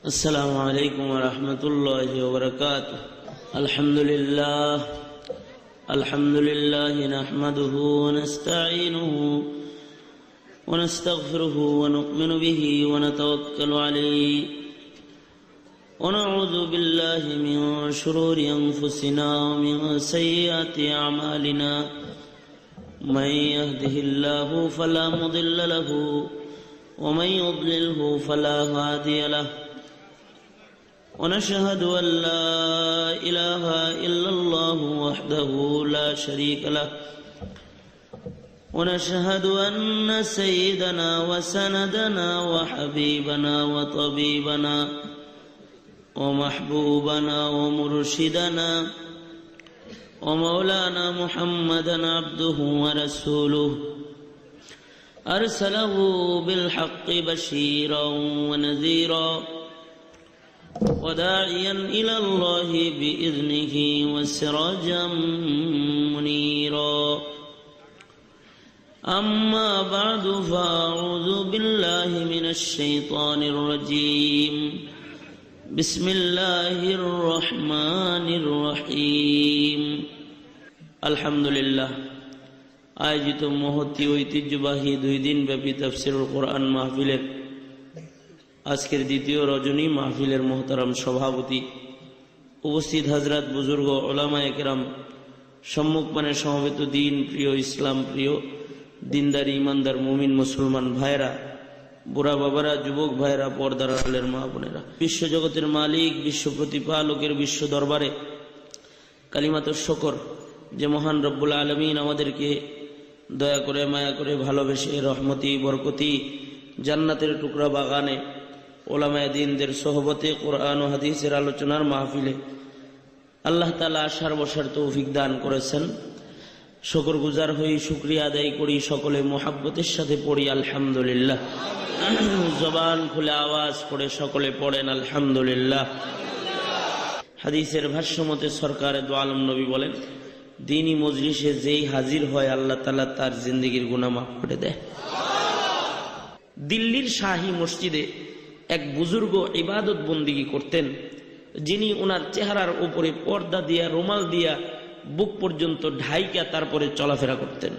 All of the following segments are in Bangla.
السلام عليكم ورحمة الله وبركاته. الحمد لله نحمده ونستعينه ونستغفره ونؤمن به ونتوكل عليه ونعوذ بالله من شرور أنفسنا ومن سيئات أعمالنا. من يهده الله فلا مضل له ومن يضلله فلا هادي له. ونشهد أن لا إله إلا الله وحده لا شريك له. ونشهد أن سيدنا وسندنا وحبيبنا وطبيبنا ومحبوبنا ومرشدنا ومولانا محمدا عبده ورسوله أرسله بالحق بشيرا ونذيرا وداعيا إلى الله بإذنه وسراجا منيرا. أما بعد فأعوذ بالله من الشيطان الرجيم. بسم الله الرحمن الرحيم. الحمد لله. আয়োজিত মহতী ঐতিহ্যবাহী 2 দিন ব্যাপী তাফসীরুল কোরআন মাহফিলের আজকের দ্বিতীয় রজনী মাহফিলের মোহতারাম সভাপতি, উপস্থিত হযরত বুজুর্গ উলামায়ে কেরাম, সম্মুখপানে সমবেত দিন প্রিয়, ইসলাম প্রিয়, দিনদার ইমানদার মুমিন মুসলমান ভাইরা, বুড়া বাবারা, যুবক ভাইরা, পর্দার আড়ালের মা বোনেরা, বিশ্বজগতের মালিক, বিশ্ব প্রতিপালকের বিশ্ব দরবারে কালিমাতুশ শুকর যে মহান রব্বুল আলামিন আমাদেরকে দয়া করে, মায়া করে, ভালোবেসে, রহমতি বরকতি জান্নাতের টুকরা বাগানে ওলামায়ে দ্বীনদের সোহবতে কোরআন ও হাদিসের আলোচনার মাহফিলে আল্লাহ তাআলা আসার বসার তৌফিক দান করেছেন। শুকরগুজার হই, শুকরিয়া আদায় করি, সকলে মোহাব্বতের সাথে পড়ি আলহামদুলিল্লাহ। জবান খুলে আওয়াজ করে সকলে পড়েন আলহামদুলিল্লাহ। হাদিসের ভাষ্যমতে সরকারে দু আলম নবী বলেন, দ্বীনি মজলিসে যেই হাজির হয় আল্লাহ তাআলা তার জিন্দেগীর গুনাহ মাফ করে দেয়। দিল্লির শাহী মসজিদে এক বুজুর্গ ইবাদত বন্দিগি করতেন, যিনি ওনার চেহারার উপরে পর্দা দিয়া, রুমাল দিয়া বুক পর্যন্ত ঢাইকা তারপরে চলাফেরা করতেন।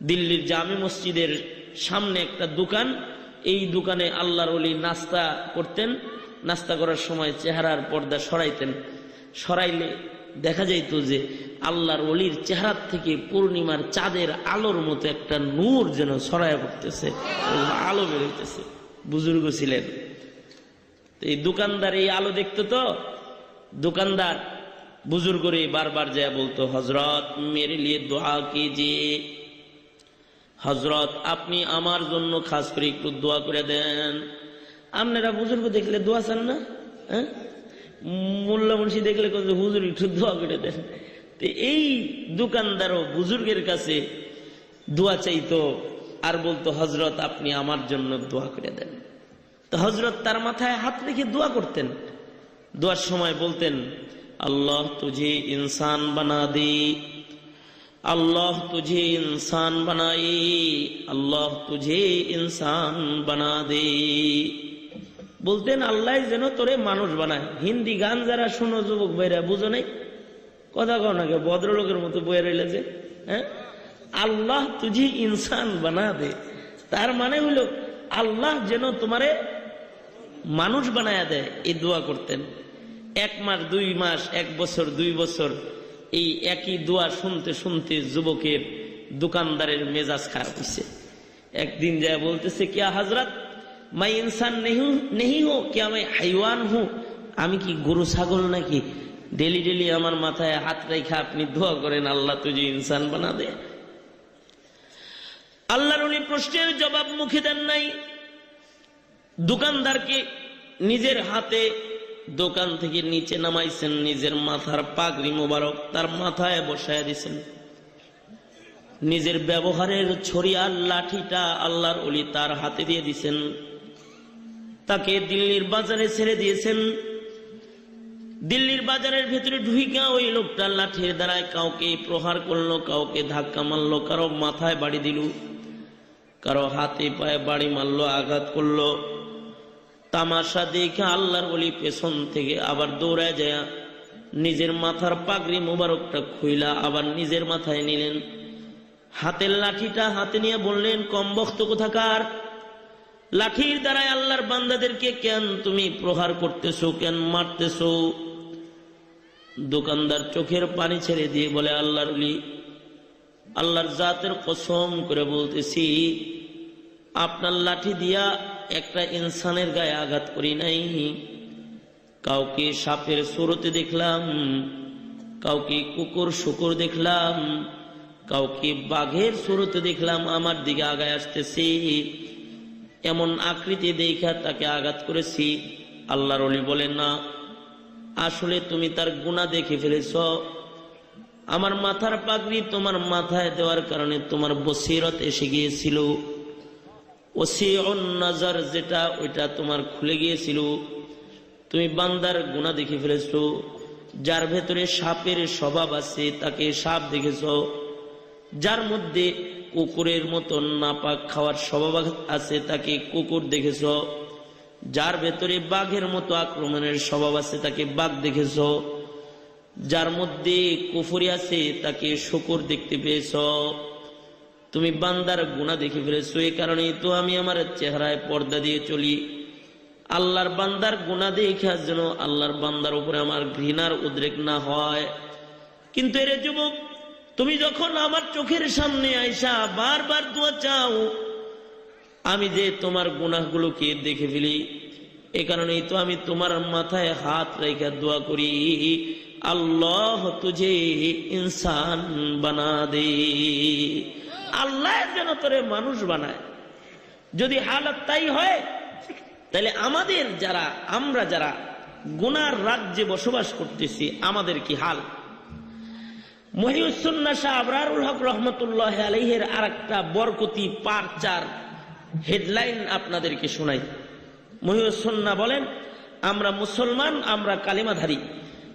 দিল্লির জামে মসজিদের সামনে একটা দোকান, এই দোকানে আল্লাহর ওলি নাস্তা করতেন। নাস্তা করার সময় চেহারার পর্দা সরাইতেন। সরাইলে দেখা যাইত যে আল্লাহর ওলির চেহারার থেকে পূর্ণিমার চাঁদের আলোর মতো একটা নূর যেন ছড়ায়া পড়তেছে, আলো বেরোইতেছে। বুজুর্গ ছিলেন। এই দোকানদার এই আলো দেখতো, তো দোকানদার বুজুর্গরে বারবার যায় বলতো, হজরত মেরে লিয়ে দোয়া কিজিয়ে, হজরত আপনি আমার জন্য খাস করে একটু দোয়া করে দেন। আপনারা বুজুর্গ দেখলে দোয়া চান না? হ্যাঁ, মোল্লা মুন্সি দেখলে হুজুর একটু দোয়া করে দেন। এই দোকানদারও বুজুর্গের কাছে দোয়া চাইতো আর বলতো, হজরত আপনি আমার জন্য দোয়া করে দেন। তো হজরত তার মাথায় হাত রেখে দোয়া করতেন। দোয়ার সময় বলতেন, আল্লাহ তুঝে ইনসান বানা দে, আল্লাহ তুঝে ইনসান বানাই, আল্লাহ তুঝে ইনসান বানা দে। বলতেন আল্লাহ যেন তোরে মানুষ বানায়। হিন্দি গান যারা শুনো যুবক ভাইরা, বুঝো নাই? কথা কও নাকি, ভদ্রলোকের মতো বয়ে রইলে যে, হ্যাঁ, আল্লাহ তুঝে ইনসান বানা দে, তার মানে হইল আল্লাহ যেন তোমারে মানুষ বানায়া দেয়। এই দোয়া করতেন। 1 মাস, 2 মাস, 1 বছর, 2 বছর এই একই দোয়া শুনতে শুনতে যুবকের দোকানদারের মেজাজ খারাপ হয়েছে। একদিন যায় বলতেছে, কিয়া হজরত मैं इंसान नहीं हूं क्या, मैं হাইওয়ান हूं, আমি কি গরু ছাগল নাকি? ডেলি ডেলি আমার মাথায় হাত রেখে আপনি দোয়া করেন আল্লাহ তুঝে ইনসান বানা দে। আল্লাহর ওলি প্রশ্নের জবাব মুখে দেন নাই। দোকানদারকে নিজের হাতে দোকান থেকে নিচে নামাইছেন, নিজের মাথার পাগড়ি মোবারক তার মাথায় বসায় দিয়েছেন। নিজের ব্যবহারের ছড়ি আর লাঠিটা আল্লাহর ওলি তার হাতে দিয়ে দিয়েছেন। তাকে দিল্লির বাজারে ছেড়ে দিয়েছেন। দিল্লির বাজারের ভেতরে ঢুইকা ওই লোকটা লাঠির দ্বারায় কাউকে প্রহার করলো, কাউকে ধাক্কা মারলো, কারো মাথায় বাড়ি দিল, কারো হাতে পায়ে বাড়ি মারলো, আঘাত করলো। তামাশা দেখে আল্লাহর ওলি পেছন থেকে আবার দৌড়ায় যায় নিজের মাথার পাগড়ি মোবারকটা খুইলা আবার নিজের মাথায় নিলেন, হাতের লাঠিটা হাতে নিয়ে বললেন, কমবখ্ত কোথাকার, লাঠির দ্বারাই আল্লাহর বান্দাদেরকে কেন তুমি প্রহার করতেছো, কেন মারতেছো? দোকানদার চোখের পানি ছেড়ে দিয়ে বলে, আল্লাহর ওলি, আল্লাহর জাতের কসম করে বলতেছি, আপনার লাঠি দিয়া একটা ইনসানের গায়ে আঘাত করি নাই। কাউকে সাপের সুরতে দেখলাম, কাউকে কুকুর শুকুর দেখলাম, কাউকে বাঘের সুরতে দেখলাম আমার দিকে আগায় আসতেছি, এমন আকৃতি দেখা তাকে আঘাত করেছি। আল্লাহর ওলি বলেন, না, আসলে তুমি তার গুনাহ দেখে ফেলেছ। আমার মাথার পাগড়ি তোমার মাথায় দেওয়ার কারণে তোমার বসিরত এসে গিয়েছিল, ওসিউন নজর যেটা ওইটা তোমার খুলে গিয়েছিল। তুমি বান্দার গুনাহ দেখে ফেলেছো। যার ভেতরে সাপের স্বভাব আছে তাকে সাপ দেখেছ, যার মধ্যে কুকুরের মতো নাপাক খাওয়ার স্বভাব আছে তাকে কুকুর দেখেছ, যার ভেতরে বাঘের মতো আক্রমণের স্বভাব আছে তাকে বাঘ দেখেছ, যার মধ্যে কুফরি আছে তাকে শুকর দেখতে পেয়েছ। তুমি বান্দার গুনাহ দেখে ফেলেছো, এই কারণেই তো আমি আমার চেহারায় পর্দা দিয়ে চলি। আল্লাহর বান্দার গুনাহ দেখে যেন আল্লাহর বান্দার উপরে আমার ঘৃণার উদ্রেক না হয়। কিন্তু এর যুবক, তুমি যখন আমার চোখের সামনে আইসা বারবার দোয়া চাও, আমি যে তোমার গুনাহগুলোকে দেখে ফেলি, এ কারণেই তো আমি তোমার মাথায় হাত রেখে দোয়া করি, আল্লাহ তুঝে ইনসান বানা দে, আল্লাহ যেন তোরে মানুষ বানায়। যদি হালত তাই হয়, তাহলে আমাদের আমরা যারা গুনার রাজ্যে বসবাস করতেছি, আমাদের কি হাল? মহিউস সুন্নাহ শাহ আবরারুল হক রহমতুল্লাহ আলাইহির আরেকটা বরকতি পারচার হেডলাইন আপনাদেরকে শোনাই। মহিউস সুন্নাহ বলেন, আমরা মুসলমান, আমরা কালিমাধারী,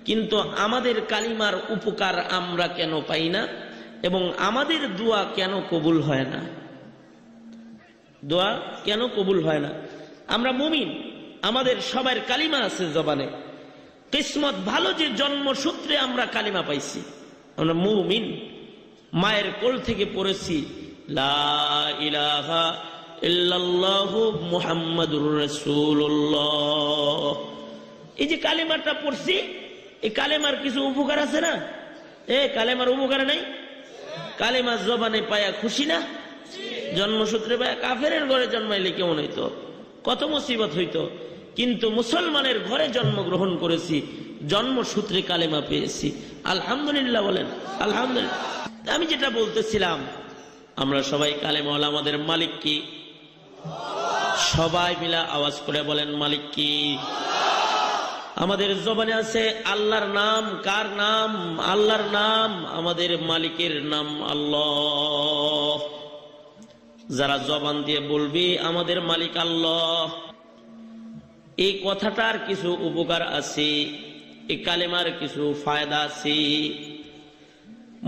কিন্তু আমাদের কালিমার উপকার আমরা কেন পাই না এবং আমাদের দোয়া কেন কবুল হয় না? দোয়া কেন কবুল হয় না? আমরা মুমিন, আমাদের সবার কালিমা আছে জবানে, কিসমত ভালো যে জন্মসূত্রে আমরা কালিমা পাইছি, আমরা মুমিন, মায়ের কোল থেকে পড়েছি লা ইলাহা ইল্লাল্লাহু মুহাম্মাদুর রাসূলুল্লাহ। এই যে কালিমাটা পড়ছি, এই কালেমার কিছু উপকার আছে না? কালেমার উপকার নাই? কালেমা জবানে পায়া খুশি না? জন্মসূত্রে পায়া কাফেরের ঘরে জন্মাইলে কেমন হইতো, কত মুসিবত হইতো। কিন্তু মুসলমানের ঘরে জন্মগ্রহণ করেছি, জন্মসূত্রে কালেমা পেয়েছি, আলহামদুলিল্লাহ বলেন আলহামদুলিল্লাহ। আমি যেটা বলতেছিলাম, আমরা সবাই কালেমাওয়ালা, আমাদের মালিক কি? সবাই মিলা আওয়াজ করে বলেন, মালিক কি? আমাদের জবানে আছে আল্লাহর নাম। কার নাম? আল্লাহর নাম। আমাদের মালিকের নাম আল্লাহ। যারা জবান দিয়ে বলবি আমাদের মালিক আল্লাহ, এই কথাটার কিছু উপকার আছে, এই কালেমার কিছু ফায়দা আছে।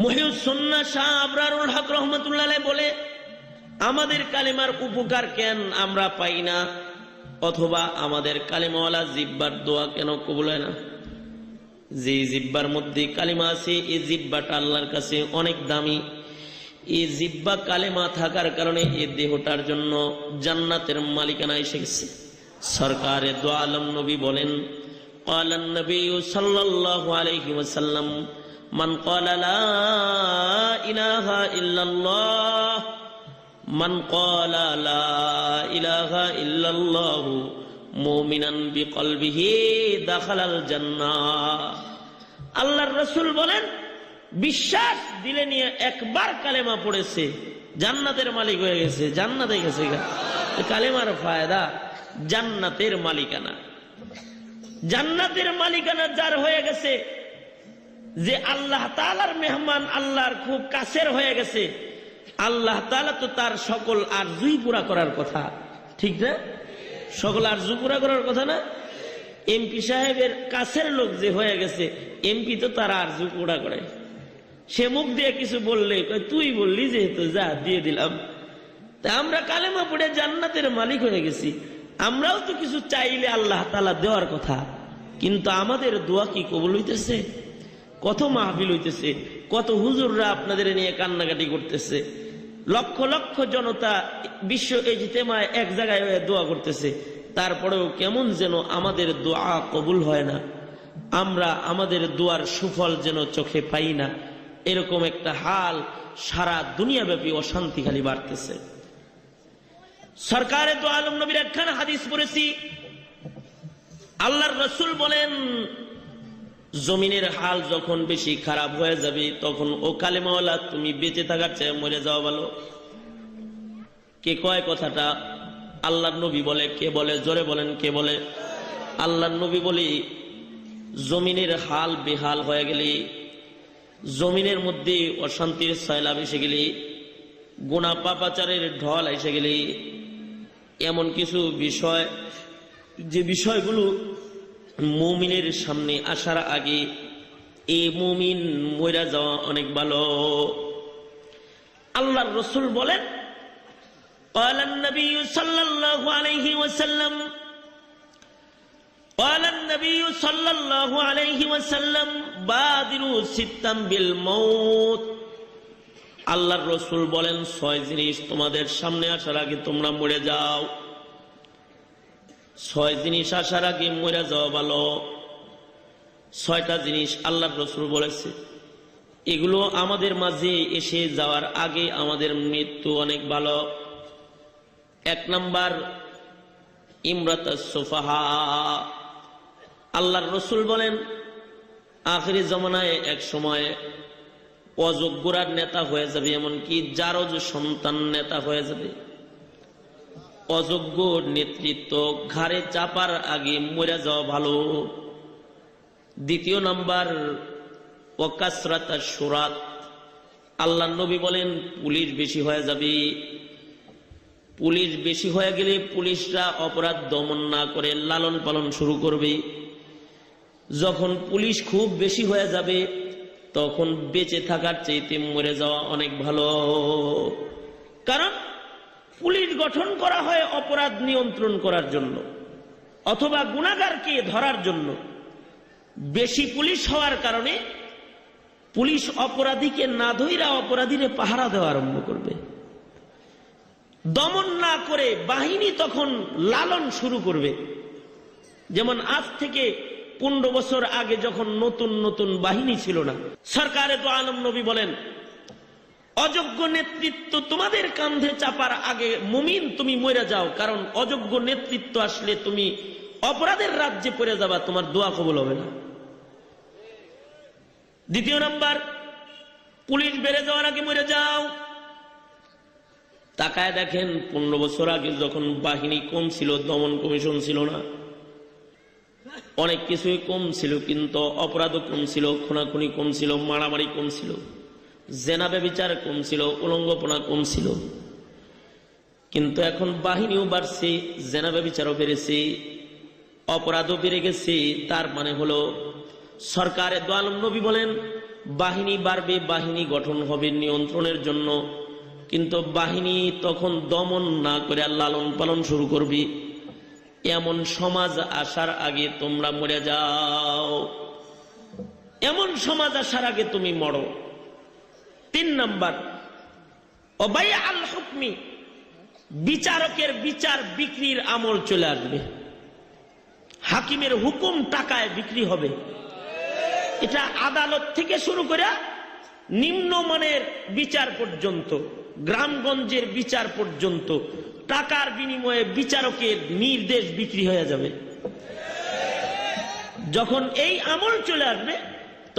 মুহিউস সুন্নাহ শাহ আবরারুল হক রহমতুল্লাহ আলাইহি বলে, আমাদের কালেমার উপকার কেন আমরা পাই না, অথবা আমাদের কালিমাওয়ালা জিব্বার দোয়া কেন কবুল হয় না? যে জিব্বার মধ্যে কালিমা আছে, এই জিব্বাটা আল্লাহর কাছে অনেক দামি। এই জিব্বা কালেমা থাকার কারণে এই দেহটার জন্য জান্নাতের মালিকানা এসে গেছে। সরকারে দো আলম নবী বলেন, ক্বালান নবী সাল্লাল্লাহু আলাইহি ওয়াসাল্লাম, মান ক্বালা লা ইলাহা ইল্লাল্লাহ, মান ক্বালা লা ইলাহা ইল্লাল্লাহ মুমিনান বিকলবিহি দাখালাল জান্নাহ। আল্লাহর রাসূল বলেন, বিশ্বাস দিলে নিয়ে একবার কালেমা পড়েছে, জান্নাতের মালিক হয়ে গেছে, জান্নাতে গেছে। কালেমার ফায়দা, জান্নাতের মালিকানা। জান্নাতের মালিকানা যার হয়ে গেছে, যে আল্লাহ তাআলার মেহমান, আল্লাহর খুব কাছের হয়ে গেছে, আল্লাহ তাআলা তো তার সকল আরজুই পুরা করার কথা, ঠিক না? সকল আরজু পুরা করার কথা না? এমপি সাহেবের কাছের লোক যে হয়ে গেছে, এমপি তো তার আরজু পুরা করে। সে মুখ দিয়ে কিছু বললে তুই বললি যেহেতু যা দিয়ে দিলাম। তা আমরা কালেমা পড়ে জান্নাতের মালিক হয়ে গেছি। আমরাও তো কিছু চাইলে আল্লাহ তাআলা দেওয়ার কথা, কিন্তু আমাদের দোয়া কি কবুল হইতেছে? কত মাহফিল হইতেছে, কত হুজুররা আপনাদের নিয়ে কান্নাকাটি করতেছে, লক্ষ লক্ষ জনতা বিশ্ব ইজতেমায় এক জায়গায় হয়ে দোয়া করতেছে, তারপরেও কেমন যেন আমাদের দোয়া কবুল হয় না, আমরা আমাদের দোয়ার সুফল যেন চোখে পাই না। এরকম একটা হাল সারা দুনিয়াব্যাপী অশান্তি খালি বাড়তেছে। সরকারে তো আলম নবীর একখানা হাদিস পড়েছি, আল্লাহর রাসূল বলেন, জমিনের হাল যখন বেশি খারাপ হয়ে যাবে তখন ও কালেমাওয়ালা তুমি বেঁচে থাকার চেয়ে মরে যাওয়া ভালো। কে কয় কথাটা? আল্লাহর নবী বলে। কে বলে? জোরে বলেন, কে বলে? আল্লাহর নবী বলি, জমিনের হাল বেহাল হয়ে গেলে, জমিনের মধ্যে অশান্তির সয়লাব এসে গেলে, গুনাহ পাপাচারের ঢল এসে গেলে, এমন কিছু বিষয় যে বিষয়গুলো মুমিনের সামনে আসার আগে এই মুমিন মইরা যাওয়া অনেক ভালো। আল্লাহর রাসূল বলেন, قال النبي صلى الله عليه وسلم قال النبي صلى الله عليه وسلم بادروا ستا بالموت। আল্লাহর রাসূল বলেন, 6 জিনিস তোমাদের সামনে আসার আগে তোমরা মরে যাও। 6 জিনিস আসার আগে মরে যাওয়া ভালো। 6টা জিনিস আল্লাহর রাসূল বলেছে, এগুলো আমাদের মাঝে এসে যাওয়ার আগে আমাদের মৃত্যু অনেক ভালো। 1 নাম্বার, ইমরাতাস সুফাহা। আল্লাহর রাসূল বলেন, আখিরি জামানায় এক সময় অযোগ্যরা নেতা হয়ে যাবে, এমনকি জারজ সন্তান নেতা হয়ে যাবে। অযোগ্য নেতৃত্ব ঘাড়ে চাপার আগে মরে যাওয়া ভালো। 2 নাম্বার, ওয়াকাসরাতাশ শুরাত। আল্লাহর নবী বলেন, পুলিশ বেশি হয়ে যাবে। পুলিশ বেশি হয়ে গেলে পুলিশরা অপরাধ দমন না করে লালন পালন শুরু করবে। যখন পুলিশ খুব বেশি হয়ে যাবে তখন বেঁচে থাকার চাইতে মরে যাওয়া অনেক ভালো। কারণ পুলিশ গঠন করা হয় অপরাধ নিয়ন্ত্রণ করার জন্য অথবা গুনাহগারকে ধরার জন্য। বেশি পুলিশ হওয়ার কারণে পুলিশ অপরাধীকে না ধইরা অপরাধীরে পাহারা দেওয়া আরম্ভ করবে। দমন না করে বাহিনী তখন লালন শুরু করবে। যেমন আজ থেকে 15 বছর আগে যখন নতুন নতুন বাহিনী ছিল না, সরকারে তো আলম নবী বলেন, অযোগ্য নেতৃত্ব তোমাদের কাঁধে চাপার আগে মুমিন তুমি মরে যাও, কারণ অযোগ্য নেতৃত্ব আসলে তুমি অপরাধের রাজ্যে পড়ে যাবা, তোমার দোয়া কবুল হবে না। 2 নাম্বার, পুলিশ বেড়ে যাওয়ার আগে মরে যাও। তাকায় দেখেন 15 বছর আগে যখন বাহিনী কম ছিল, দমন কমিশন ছিল না, অনেক কিছুই কম ছিল, কিন্তু অপরাধও কম ছিল, খুনাখুনি কম ছিল, মারামারি কম ছিল, জেনা ব্যভিচার কম ছিল, উলঙ্গপনা কম ছিল। কিন্তু এখন বাহিনীও বাড়ছে, জেনা ব্যভিচারও বেড়েছে, অপরাধও বেড়ে গেছে। তার মানে হলো সরকারে দো আলম নবী বলেন, বাহিনী বাড়বে, বাহিনী গঠন হবে নিয়ন্ত্রণের জন্য, কিন্তু বাহিনী তখন দমন না করে লালন পালন শুরু করবে। এমন সমাজ আসার আগে তোমরা মরে যাও, এমন সমাজ আসার আগে তুমি মরো। 3 নাম্বার, ওবাইয়া আল হুকমি। বিচারকের বিচার বিক্রির আমল চলে আসবে। হাকিমের হুকুম টাকায় বিক্রি হবে। এটা আদালত থেকে শুরু করে নিম্নমানের বিচার পর্যন্ত, গ্রামগঞ্জের বিচার পর্যন্ত টাকার বিনিময়ে বিচারকের নির্দেশ বিক্রি হয়ে যাবে। যখন এই আমল চলে আসবে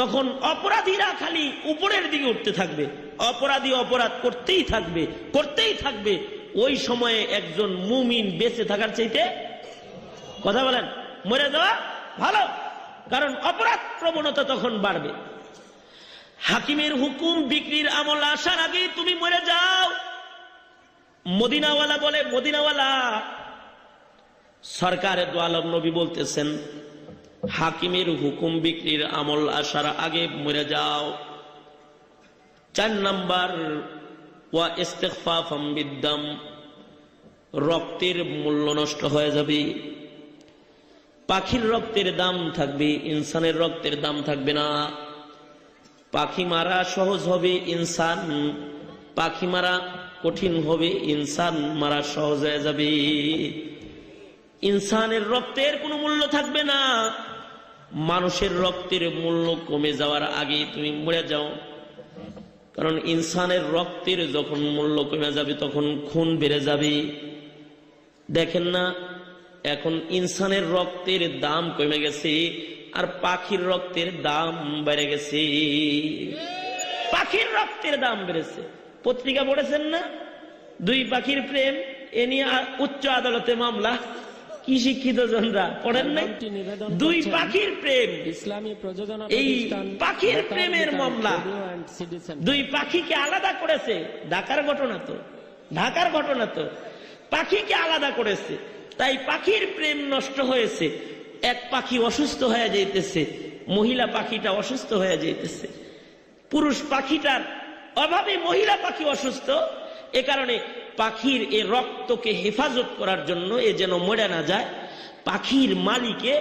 তখন অপরাধীরা খালি উপরের দিকে উঠতে থাকবে, অপরাধী অপরাধ করতেই থাকবে, করতেই থাকবে। ওই সময়ে একজন মুমিন বেঁচে থাকার চাইতে, কথা বলেন, মরে যাওয়া ভালো, কারণ অপরাধ প্রবণতা তখন বাড়বে। হাকিমের হুকুম বিক্রির আমল আসার আগেই তুমি মরে যাও। মদিনাওয়ালা বলে, মদিনাওয়ালা সরকারে দো আলম নবী বলতেছেন, হাকিমের হুকুম বিক্রির আমল আসার আগে মরে যাও। 4 নাম্বার, ওয়া ইস্তিগফাফাম বিদ্দাম। রক্তের মূল্য নষ্ট হয়ে যাবে। পাখির রক্তের দাম থাকবে, ইনসানের রক্তের দাম থাকবে না। পাখি মারা সহজ হবে, পাখি মারা কঠিন হবে, ইনসান মারা সহজ হয়ে যাবে। ইনসানের রক্তের কোনো মূল্য থাকবে না। মানুষের রক্তের মূল্য কমে যাওয়ার আগে তুমি মরে যাও, কারণ ইনসানের রক্তের যখন মূল্য কমে যাবে তখন খুন বেড়ে যাবে। দেখেন না, এখন ইনসানের রক্তের দাম কমে গেছে আর পাখির রক্তের দাম বেড়ে গেছে। পাখির রক্তের দাম বেড়েছে। পত্রিকা পড়েছেন না, দুই পাখির প্রেম, এ নিয়ে উচ্চ আদালতে মামলা। কি শিক্ষিত জনরা পড়েন নাই? দুই পাখির প্রেম, ইসলামী প্রযোজনা এই প্রতিষ্ঠান পাখির প্রেমের মামলা। দুই পাখিকে আলাদা করেছে, ঢাকার ঘটনা তো, ঢাকার ঘটনা তো। পাখিকে আলাদা করেছে, তাই পাখির প্রেম নষ্ট হয়েছে। এক পাখি অসুস্থ হয়ে যাইতেছে, মহিলা পাখিটা অসুস্থ হয়ে যাইতেছে। পুরুষ পাখিটার অভাবে মহিলা পাখি অসুস্থ। এ কারণে পাখির এ রক্তকে হেফাজত করার জন্য, এ যেন মরে না যায়, পাখির মালিকে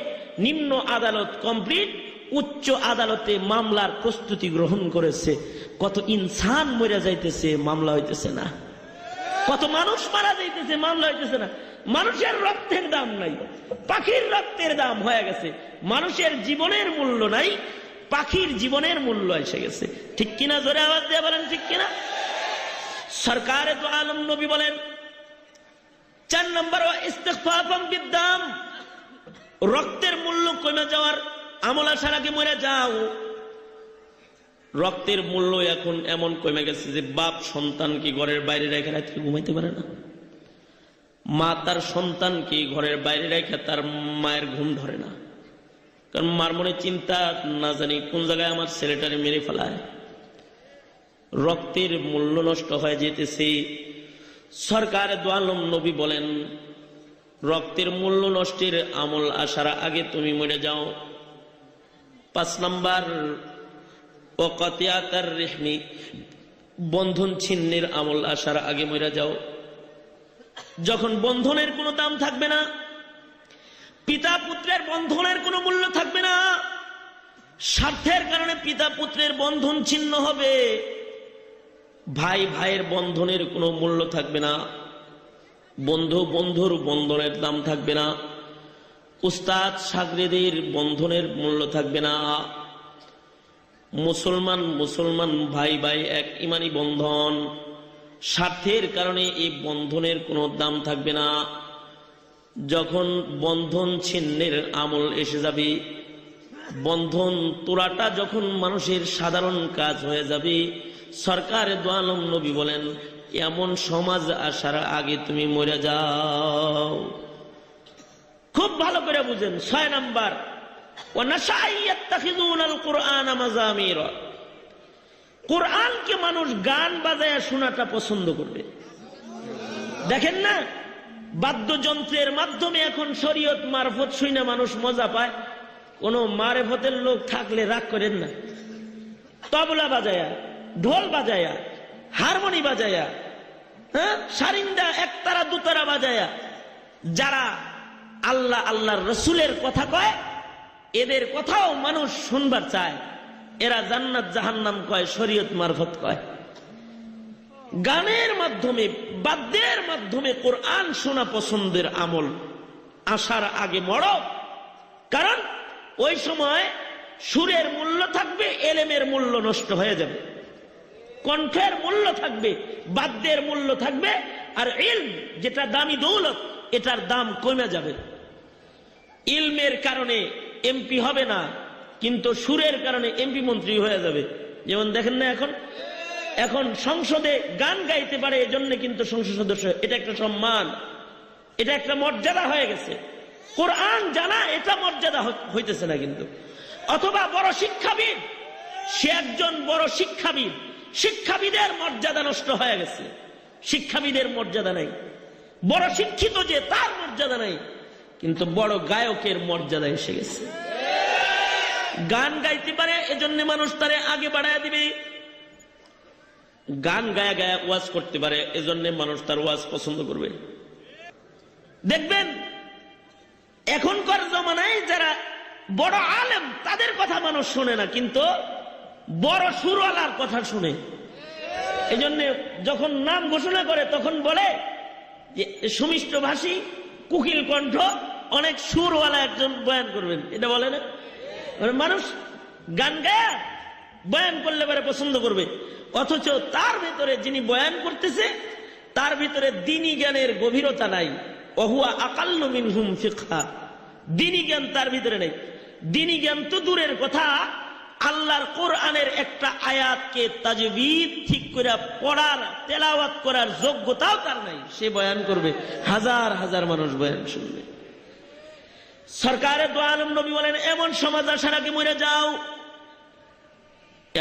নিম্ন আদালত কমপ্লিট, উচ্চ আদালতে মামলার প্রস্তুতি গ্রহণ করেছে। কত ইনসান মরে যাইতেছে, মামলা হইতেছে না। কত মানুষ মারা যাইতেছে, মামলা হইতেছে না। মানুষের রক্তের দাম নাই, পাখির রক্তের দাম হয়ে গেছে। মানুষের জীবনের মূল্য নাই, পাখির জীবনের মূল্য এসে গেছে। ঠিক কিনা? জোরে আওয়াজ দিয়ে বলেন ঠিক কিনা? সরকারে তো আলম নবী বলেন 4 নম্বর ইস্তিগফাফাম বিদ্দাম, রক্তের মূল্য কমে যাওয়ার আমল আসার আগে মরে যাও। রক্তের মূল্য এখন এমন কমে গেছে যে বাপ সন্তানকে ঘরের বাইরে রেখে রাত্রে ঘুমাইতে পারে না, মা তার সন্তানকে ঘরের বাইরে রেখে তার মায়ের ঘুম ধরে না। কারণ মার মনে চিন্তা, না জানি কোন জায়গায় আমার ছেলেটারে মেরে ফেলায়। রক্তের মূল্য নষ্ট হয়ে যেতেছে। সরকার দো আলম নবী বলেন রক্তের মূল্য নষ্টের আমল আসার আগে তুমি মরে যাও। 5 নম্বর ওয়াকাতিয়াতার রিহমি, বন্ধন ছিন্নের আমল আসার আগে মরে যাও। যখন বন্ধনের কোনো দাম থাকবে না, পিতা পুত্রের বন্ধনের কোনো মূল্য থাকবে না, স্বার্থের কারণে পিতা পুত্রের বন্ধন ছিন্ন হবে, ভাই ভাইয়ের বন্ধনের কোনো মূল্য থাকবে না, বন্ধু বন্ধুর বন্ধনের দাম থাকবে না, উস্তাদ শাগরেদের বন্ধনের মূল্য থাকবে না, মুসলমান মুসলমান ভাই ভাই এক ইমানি বন্ধন, স্বার্থের কারণে এই বন্ধনের কোনো দাম থাকবে না। যখন বন্ধন ছিন্নের আমল এসে যাবে, বন্ধন তোড়াটা যখন মানুষের সাধারণ কাজ হয়ে যাবে, সরকারে দো আলম নবী বলেন এমন সমাজ আসার আগে তুমি মরে যাও। খুব ভালো করে বুঝেন। 6 নম্বর কোরআনকে মানুষ গান বাজায় শোনাটা পছন্দ করবে। দেখেন না, বাদ্যযন্ত্রের মাধ্যমে এখন শরীয়ত মারফত শুনে মানুষ মজা পায়। কোন মারফতের লোক থাকলে রাগ করেন না, তবলা বাজায়া, ঢোল বাজায়া, হারমোনি বাজায়া, সারিন্দা একতারা দুতারা বাজায়া যারা আল্লাহ আল্লাহর রসুলের কথা কয়, এদের কথাও মানুষ শুনবার চায়। এরা জান্নাত জাহান্নাম কয়, শরীয়ত মারফত কয়। গানের মাধ্যমে, বাদ্যের মাধ্যমে কোরআন শোনা পছন্দের আমল আসার আগে মরো। কারণ ওই সময় সুরের মূল্য থাকবে, এলেমের মূল্য নষ্ট হয়ে যাবে। কণ্ঠের মূল্য থাকবে, বাদ্যের মূল্য থাকবে, আর ইলম যেটা দামি দৌলত, এটার দাম কমে যাবে। ইলমের কারণে এমপি হবে না, কিন্তু সুরের কারণে এমপি মন্ত্রী হয়ে যাবে। যেমন দেখেন না, এখন সংসদে গান গাইতে পারে, এজন্য কিন্তু সংসদ সদস্য। এটা একটা সম্মান, এটা একটা মর্যাদা হয়ে গেছে। কোরআন জানা এটা মর্যাদা হইতেছে না কিন্তু। অথবা বড় শিক্ষাবিদ, সে একজন বড় শিক্ষাবিদ, শিক্ষাবিদের মর্যাদা নষ্ট হয়ে গেছে। শিক্ষাবিদের মর্যাদা নাই। বড় শিক্ষিত যে, তার মর্যাদা নাই, কিন্তু বড় গায়কের মর্যাদা এসে গেছে। গান গাইতে পারে, এজন্য মানুষ তারে আগে বাড়ায় দিবে। গান গায়া গায়া ওয়াজ করতে পারে, এজন্য মানুষ তার ওয়াজ পছন্দ করবে। দেখবেন এখনকার জমানায় যারা বড় আলেম তাদের কথা মানুষ শোনে না, কিন্তু বড় সুরওয়ালার কথা শুনে। এই জন্য যখন নাম ঘোষণা করে তখন বলে যে সুমিষ্ট ভাষী, কুকিল কণ্ঠ, অনেক সুরওয়ালা একজন বয়ান করবেন, এটা বলে না? মানুষ গান গায়া বয়ান করলে পরে পছন্দ করবে, অথচ তার ভিতরে যিনি বয়ান করতেছে তার ভিতরে দ্বীনি জ্ঞানের গভীরতা নাই। ওহুয়া আকাল্লু মিনহুম ফিকহা, দ্বীনি জ্ঞান তার ভিতরে নেই। দ্বীনি জ্ঞান তো দূরের কথা, আল্লাহর কোরআনের একটা আয়াতকে তাজবীদ ঠিক করে পড়ার, তেলাওয়াত করার যোগ্যতাও তার নাই। সে বয়ান করবে, হাজার হাজার মানুষ বয়ান শুনবে। সরকারে দো আলম নবী বলেন, এমন সমাজ আসার আগে মরে যাও।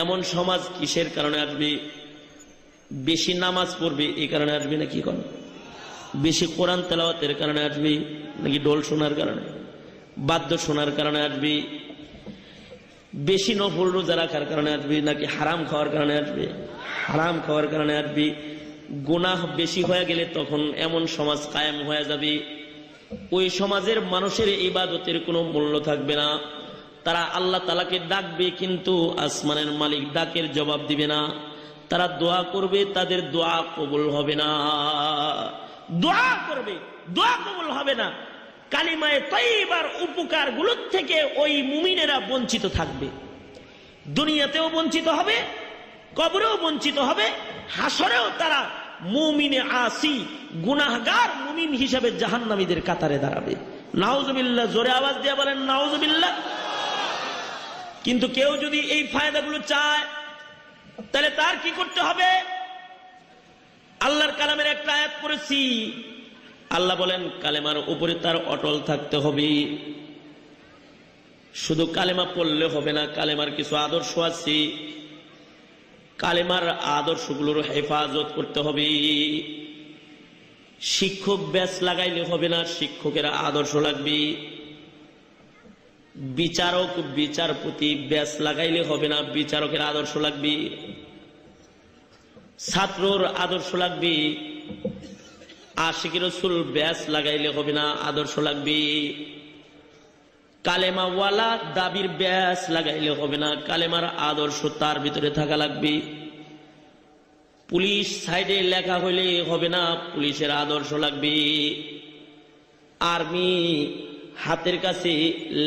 এমন সমাজ কিসের কারণে আসবে? বেশি নামাজ পড়বে এই কারণে আসবে নাকি? কোন বেশি কোরআন তেলাওয়াতের কারণে আসবে নাকি ঢোল শোনার কারণে, বাদ্য শোনার কারণে আসবে, বেশি নফল রোজা রাখার কারণে আসবে নাকি হারাম খাওয়ার কারণে আসবে? হারাম খাওয়ার কারণে আসবে। গুনাহ বেশি হয়ে গেলে তখন এমন সমাজ কায়েম হয়ে যাবে, ওই সমাজের মানুষের ইবাদতের কোনো মূল্য থাকবে না। তারা আল্লাহ তাআলাকে ডাকবে কিন্তু আসমানের মালিক ডাকের জবাব দিবে না। তারা দোয়া করবে, তাদের দোয়া কবুল হবে না। দোয়া করবে, দোয়া কবুল হবে না। কালিমায়ে তাইয়্যিবার উপকার গুলোর থেকে ওই মুমিনেরা বঞ্চিত থাকবে। দুনিয়াতেও বঞ্চিত হবে, কবরেও বঞ্চিত হবে, হাসরেও তারা মুমিনে আসি গুনাহগার মুমিন হিসাবে জাহান্নামীদের কাতারে দাঁড়াবে। নাউজুবিল্লাহ, জোরে আওয়াজ দিয়ে বলেন নাউজুবিল্লাহ। কিন্তু কেউ যদি এই ফায়দাগুলো চায় তাহলে তার কি করতে হবে? আল্লাহর কালামের একটা আয়াত পড়েছি, আল্লাহ বলেন কালেমার উপরে তার অটল থাকতে হবে। শুধু কালেমা পড়লে হবে না, কালেমার কিছু আদর্শ আছে, কালেমার আদর্শগুলোর হেফাজত করতে হবে। শিক্ষক ব্যাচ লাগাইলে হবে না, শিক্ষকের আদর্শ লাগবে। বিচারক বিচারপতি ব্যাচ লাগাইলে হবে না, বিচারকের আদর্শ লাগবে। ছাত্রর আদর্শ লাগবে। আশিক রাসূল ব্যাচ লাগাইলে হবে না, আদর্শ লাগবে। কালেমাওয়ালা দাবির ব্যাচ লাগাইলে হবে না, কালেমার আদর্শ তার ভিতরে থাকা লাগবে। পুলিশ সাইডে লেখা হইলে হবে না, পুলিশের আদর্শ লাগবে। আর্মি হাতের কাছে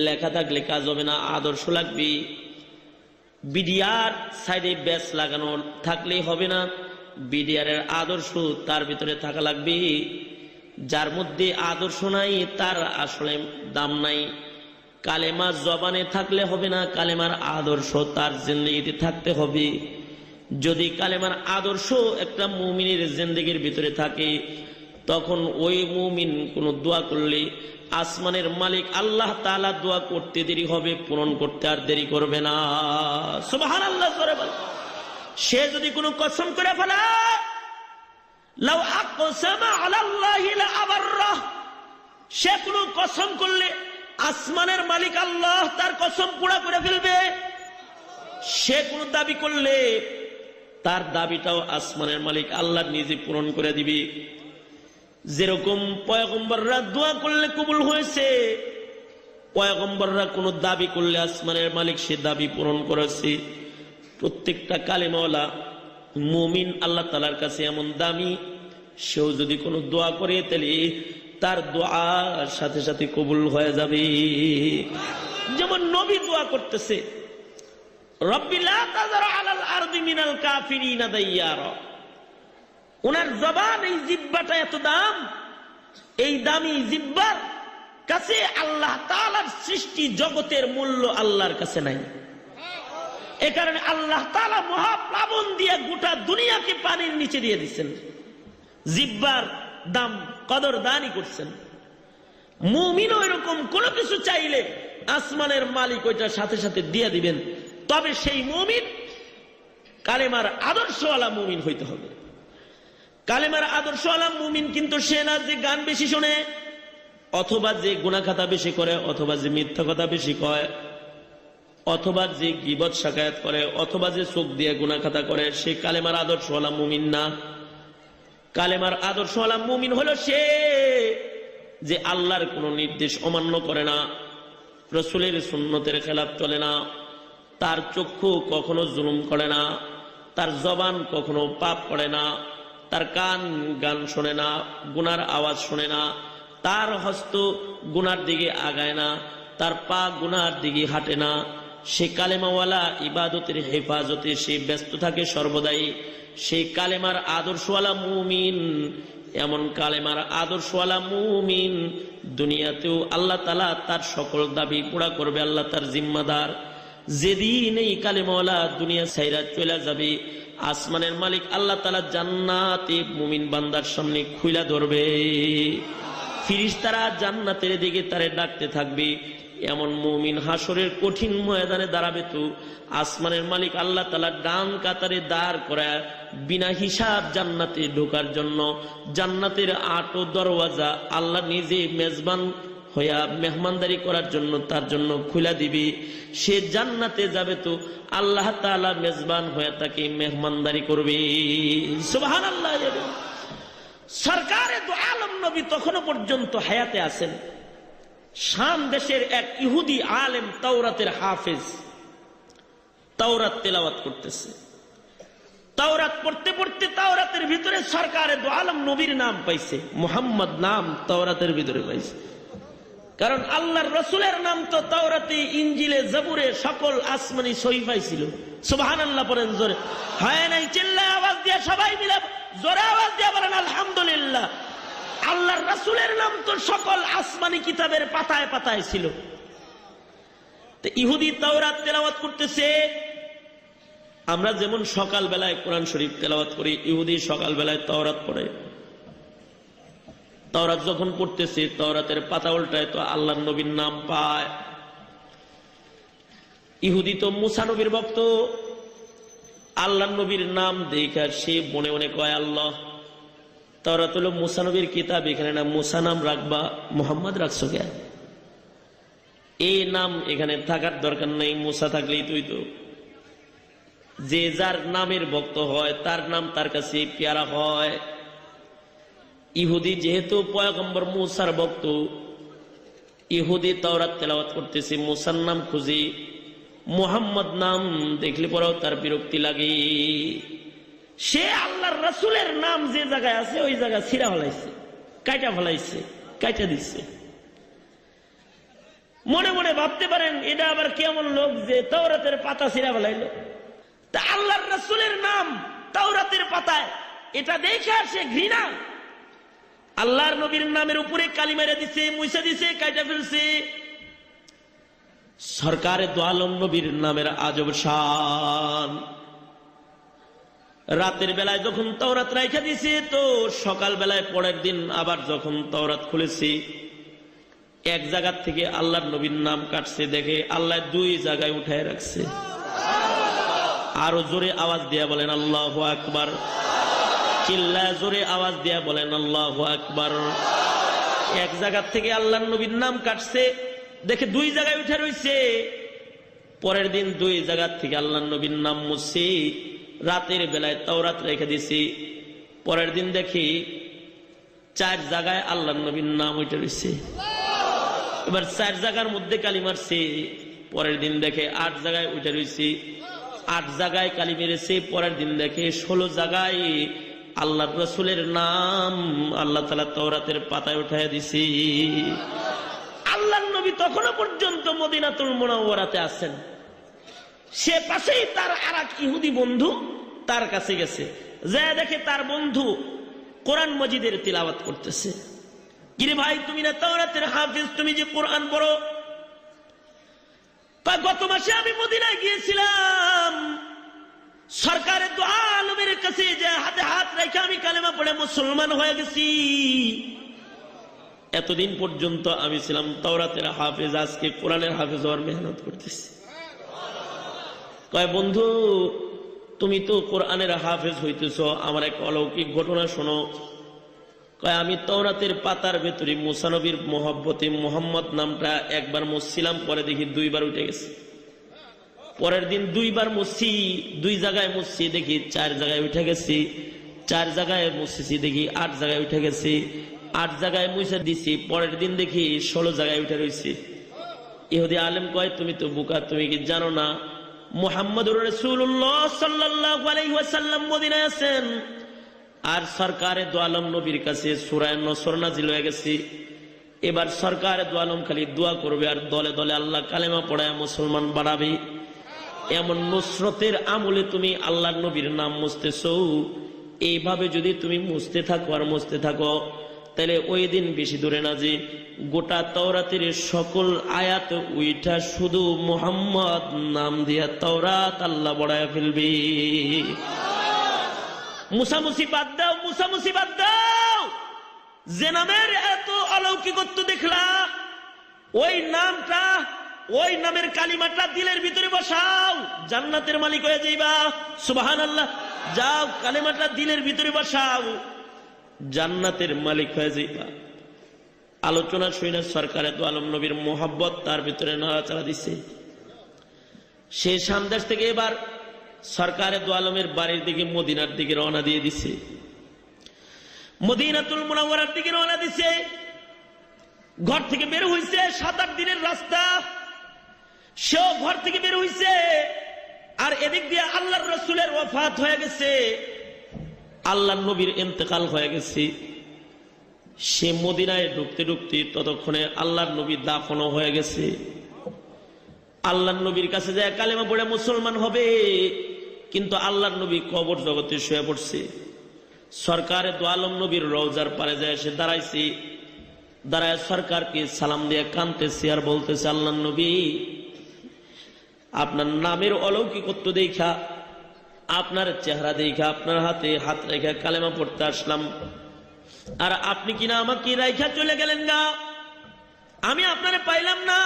লেখা থাকলে কাজ হবে না, আদর্শ লাগবে। বিডিআর সাইডে ব্যাচ লাগানো থাকলে হবে না, বিডিআরের আদর্শ তার ভিতরে থাকা লাগবে। যার মধ্যে আদর্শ নাই তার আসলে দাম নাই। কালেমা জবানে থাকলে হবে না, কালেমার আদর্শ তার জিন্দেগিতে থাকতে হবে। যদি কালেমার আদর্শ একটা মুমিনের জিন্দেগির ভিতরে থাকে তখন ওই মুমিন কোন দোয়া করলে আসমানের মালিক আল্লাহ তাআলা দোয়া করতে দেরি হবে, পূরণ করতে আর দেরি করবে না। সুবহানাল্লাহ। সে যদি কোনো কসম করে ফেলে, লাউ আকসামা আলাল্লাহি লা আবাররাহ, সে কোনো কসম করলে আসমানের মালিক আল্লাহ তার কসম পুরা করে ফেলবে। সে কোনো দাবি করলে তার দাবিটাও আসমানের মালিক আল্লাহ নিজে পূরণ করে দিবে। যেরকম পয়গম্বররা দোয়া করলে কবুল হয়েছে, পয়গম্বররা কোনো দাবি করলে আসমানের মালিক সে দাবি পূরণ করেছে। প্রত্যেকটা কালেমাওয়ালা মুমিন আল্লাহ তাআলার কাছে এমন দামি, সেও যদি কোনো দোয়া করে তাহলে তার দোয়ার সাথে সাথে কবুল হয়ে যাবে। যেমন নবী দোয়া করতেছে, রব্বি লা তাযার আলাল আরদি মিনাল কাফিরিনা দাইয়ারা। ওনার জবান, এই জিহ্বাটা এত দাম, এই দামি জিহ্বার কাছে আল্লাহ তাআলার সৃষ্টি জগতের মূল্য আল্লাহর কাছে নাই। এ কারণে আল্লাহ তাআলা মহাপ্লাবন দিয়ে গোটা দুনিয়াকে পানির নিচে দিয়ে দিচ্ছেন। জিহ্বার দাম কদর দানই করছেন। মুমিনও এরকম কোনো কিছু চাইলে আসমানের মালিক ওইটার সাথে সাথে দিয়ে দিবেন। তবে সেই মুমিন কালেমার আদর্শওয়ালা মুমিন হইতে হবে। কালেমার আদর্শওয়ালা মুমিন কিন্তু সে না যে গান বেশি শোনে, অথবা যে গুনাহ খাতা বেশি করে, অথবা যে মিথ্যা কথা বেশি কয়, অথবা যে গীবত শাকায়াত করে, অথবা যে চোখ দিয়ে গুনাহ খাতা করে, সে কালেমার আদর্শওয়ালা মুমিন না। কালেমার আদর্শওয়ালা মুমিন হলো সে যে আল্লাহর কোনো নির্দেশ অমান্য করে না, রসুলের সুন্নতের খেলাফ চলে না, তার চক্ষু কখনো জুলুম করে না, তার জবান কখনো পাপ করে না, তার কান গান শোনে না, গুনার আওয়াজ শোনে না, তার হস্ত গুনার দিকে আগায় না, তার পা গুনার দিকে হাঁটে না, সে কালেমাওয়ালা ইবাদতের হেফাজতে সে ব্যস্ত থাকে সর্বদাই, সেই কালেমার আদর্শওয়ালা মুমিন, এমন কালেমার আদর্শওয়ালা মুমিন দুনিয়াতেও আল্লাহ তাআলা তার সকল দাবি পুরা করবে, আল্লাহ তার জিম্মাদার। যেদিন এই কালেমাওয়ালা দুনিয়া ছাইরা চলে যাবে, আসমানের মালিক আল্লাহ তাআলা জান্নাতে মুমিন বান্দার সামনে খুইলা ধরবে, ফিরিস্তারা জান্নাতের দিকে তারে ডাকতে থাকবে। এমন মুমিন হাসরের কঠিন ময়দানে দাঁড়াবে, তো আসমানের মালিক আল্লাহ তাআলা ডান কাতারে দাঁড় করায় বিনা হিসাব জান্নাতে ঢোকার জন্য জান্নাতের ৮ দরওয়াজা আল্লাহ নিজে মেজবান হইয়া মেহমানদারি করার জন্য তার জন্য খুলে দিবে। সে জান্নাতে যাবে, তো আল্লাহ তাআলা মেজবান হয়ে তাকে মেহমানদারি করবে। সুবহানাল্লাহ। সরকারে দু আলম নবী তখনও পর্যন্ত হায়াতে আছেন। শাম দেশের এক ইহুদি আলেম তাওরাতের হাফেজ তাওরাত তেলাওয়াত করতেছে। তাওরাত পড়তে পড়তে তাওরাতের ভিতরে সরকারে দু আলম নবীর নাম পাইছে, মুহাম্মদ নাম তাওরাতের ভিতরে পাইছে। কারণ আল্লাহর রসুলের নাম তো তাওরাতে, ইনজিলে, জবুরে সকল আসমানি সহিফায় ছিল। সুবহানাল্লাহ পড়েন জোরে। হয় নাই চিল্লায় আওয়াজ দিয়ে সবাই মিলে জোরে আওয়াজ দিয়ে বলেন আলহামদুলিল্লাহ। আল্লাহর রাসূলের নাম তো সকল আসমানি কিতাবের পাতায় পাতায় ছিল। তো ইহুদি তাওরাত তেলাওয়াত করতেছে। আমরা যেমন সকাল বেলায় কোরআন শরীফ তেলাওয়াত করি, ইহুদি সকাল বেলায় তাওরাত পড়ে। তাওরাত যখন পড়তেছে, তাওরাতের পাতা উল্টায় তো আল্লাহর নবীর নাম পায়। ইহুদি তো মুসা নবীর ভক্ত, আল্লাহর নবীর নাম দেখে সে মনে মনে কয়, আল্লাহ তাওরাত হলো মুসা নবীর কিতাব, এখানে না মুসা নাম রাখবা, মুহাম্মদ রাখছো কেন? এই নাম এখানে থাকার দরকার নেই, মুসা থাকলেই তুই তো। যে যার নামের ভক্ত হয় তার নাম তার কাছে পেয়ারা হয়। ইহুদি যেহেতু পয়গম্বর মুসার ভক্ত, ইহুদি তাওরাত তেলাওয়াত করতেছে, মুসার নাম খুঁজি, মুহাম্মদ নাম দেখলে পরেও তার বিরক্তি লাগে। সে আল্লাহর রাসূলের নাম যে জায়গায় আছে ওই জায়গা ছিঁড়া ফেলাইছে, কাইটা ফেলাইছে, কাইটা দিচ্ছে। মনে মনে ভাবতে পারেন এটা আবার কেমন লোক যে তাওরাতের পাতা ছিঁড়া ফেলাইলো। তা আল্লাহর রাসূলের নাম তাওরাতের পাতায়, এটা দেখে সে ঘৃণা। আল্লাহর নবীর নামের উপরে কালি মেরে দিছে, মুছে দিছে, কাইটা ফেলছে। সরকারে দু আলম নবীর নামের আজব শান। রাতের বেলায় যখন তাওরাত রাইখা দিছে, তো সকাল বেলায় পরের দিন আবার যখন তাওরাত খুলেছি, এক জায়গা থেকে আল্লাহর নবীর নাম কাটছে, দেখে আল্লাহ 2 জায়গায় উঠায় রাখছে। আরো জোরে আওয়াজ দিয়া বলেন আল্লাহু আকবার। চিল্লায় জোরে আওয়াজ দিয়া বলেন আল্লাহু আকবার। এক জায়গা থেকে আল্লাহর নবীর নাম কাটছে, দেখে 2 জায়গায় উঠে রইছে। পরের দিন 2 জায়গা থেকে আল্লাহর নবীর নাম মুছছি। রাতের বেলায় তাওরাত রেখে দিছি, পরের দিন দেখি 4 জায়গায় আল্লাহর নবীর নাম উঠে রইছে। এবার 4 জায়গার মধ্যে কালি মারছি, পরের দিন দেখে 8 জায়গায় উঠে রইছি। 8 জায়গায় কালি মেরেছে, পরের দিন দেখে 16 জায়গায় আল্লাহর রাসূলের নাম আল্লাহ তাআলা তাওরাতের পাতায় উঠায় দিছি। আল্লাহর নবী তখনও পর্যন্ত মদিনাতুল মুনাওয়ারাতে আছেন। সে পাশেই তার আরেক ইহুদি বন্ধু তার কাছে গেছে, যা দেখে তার বন্ধু কোরআন মজিদের তিলাওয়াত করতেছে। কিরে ভাই, তুমি না তাওরাতের হাফেজ, তুমি যে কোরআন পড়ো? গত মাসে আমি মদিনায় গিয়েছিলাম, সরকারের দু আলমের কাছে যে হাতে হাত রেখে আমি কালেমা পড়ে মুসলমান হয়ে গেছি। এতদিন পর্যন্ত আমি ছিলাম তাওরাতের হাফেজ, আজকে কোরআনের হাফেজ হওয়ার মেহনত করতেছি। কয় বন্ধু, তুমি তো কোরআনের হাফেজ হইতেছ, আমার এক অলৌকিক ঘটনা শোনো। কয় আমি তাওরাতের পাতার ভেতরে মুসা নবীর মোহব্বতে মুহাম্মদ নামটা একবার মুছছিলাম, পরে দেখি 2 বার উঠে গেছে। পরের দিন 2 বার মুছছি, 2 জায়গায় মুছছি, দেখি 4 জায়গায় উঠে গেছি। 4 জায়গায় মুছছি, দেখি 8 জায়গায় উঠে গেছি। 8 জায়গায় মুছে দিছি, পরের দিন দেখি 16 জায়গায় উঠে রয়েছে। ইহুদি আলেম কয়, তুমি তো বোকা, তুমি কি জানো না মুহাম্মদুর রাসূলুল্লাহ সাল্লাল্লাহু আলাইহি ওয়াসাল্লাম মদিনায় আছেন, আর সরকারে দু আলম নবীর কাছে সূরা নসর নাজিল হয়ে গেছে। এবার সরকারে দু আলম খালি দোয়া করবে আর দলে দলে আল্লাহ কালেমা পড়ায় মুসলমান বাড়াবে। এমন নুসরতের আমলে তুমি আল্লাহর নবীর নাম মুছতেছো। এইভাবে যদি তুমি মুছতে থাকো আর মুছতে থাকো, তাহলে ওই দিন বেশি দূরে না যে গোটা তাওরাতের সকল আয়াত উইটা শুধু মুহাম্মদ নাম দিয়া তাওরাত আল্লাহ বড়ায় ফেলবে। মুসামুসি বাদ দাও, মুসামুসি বাদ দাও। যে নামের এত অলৌকিকত্ব দেখলা, ওই নামটা, ওই নামের কালিমাটা দিলের ভিতরে বসাও, জান্নাতের মালিক হয়ে যাইবা। সুবহানাল্লাহ। যাও, কালিমাটা দিলের ভিতরে বসাও, জান্নাতের মালিক হয়ে যাইবা। আলোচনা শুনে সরকারে দু আলম নবীর মোহাব্বত তার ভিতরে নাড়াচাড়া দিছে। সে সামদেশ থেকে এবার সরকারে দু আলমের বাড়ির দিকে মদিনার দিকে রওনা দিয়ে দিছে, মদিনাতুল মুনাওয়ারার দিকে রওনা দিছে। ঘর থেকে বের হইছে, 7-8 দিনের রাস্তা। সেও ঘর থেকে বের হইছে, আর এদিক দিয়ে আল্লাহর রাসূলের ওয়াফাত হয়ে গেছে, আল্লাহর নবীর ইন্তেকাল হয়ে গেছে। সে মদিনায় ঢুকতে ঢুকতে ততক্ষণে আল্লাহর নবী দাফনও হয়ে গেছে। আল্লাহর নবীর কাছে যায় কালেমা পড়ে মুসলমান হবে, কিন্তু আল্লাহর নবী কবর জগতে শুয়ে পড়ছে। সরকারে দু আলম নবীর রওজার পারে যায় সে দাঁড়াইছে, দাঁড়ায় সরকারকে সালাম দিয়ে কাঁদতেছে আর বলতেছে, আল্লাহর নবী, আপনার নামের অলৌকিকত্ব দেখা, আপনার চেহারা দেখা, আপনার হাতে হাত রেখা কালেমা পড়তে আসলাম, আর আপনি কিনা আমাকে রাইখা চলে গেলেন গা, আমি আপনারে পাইলাম না।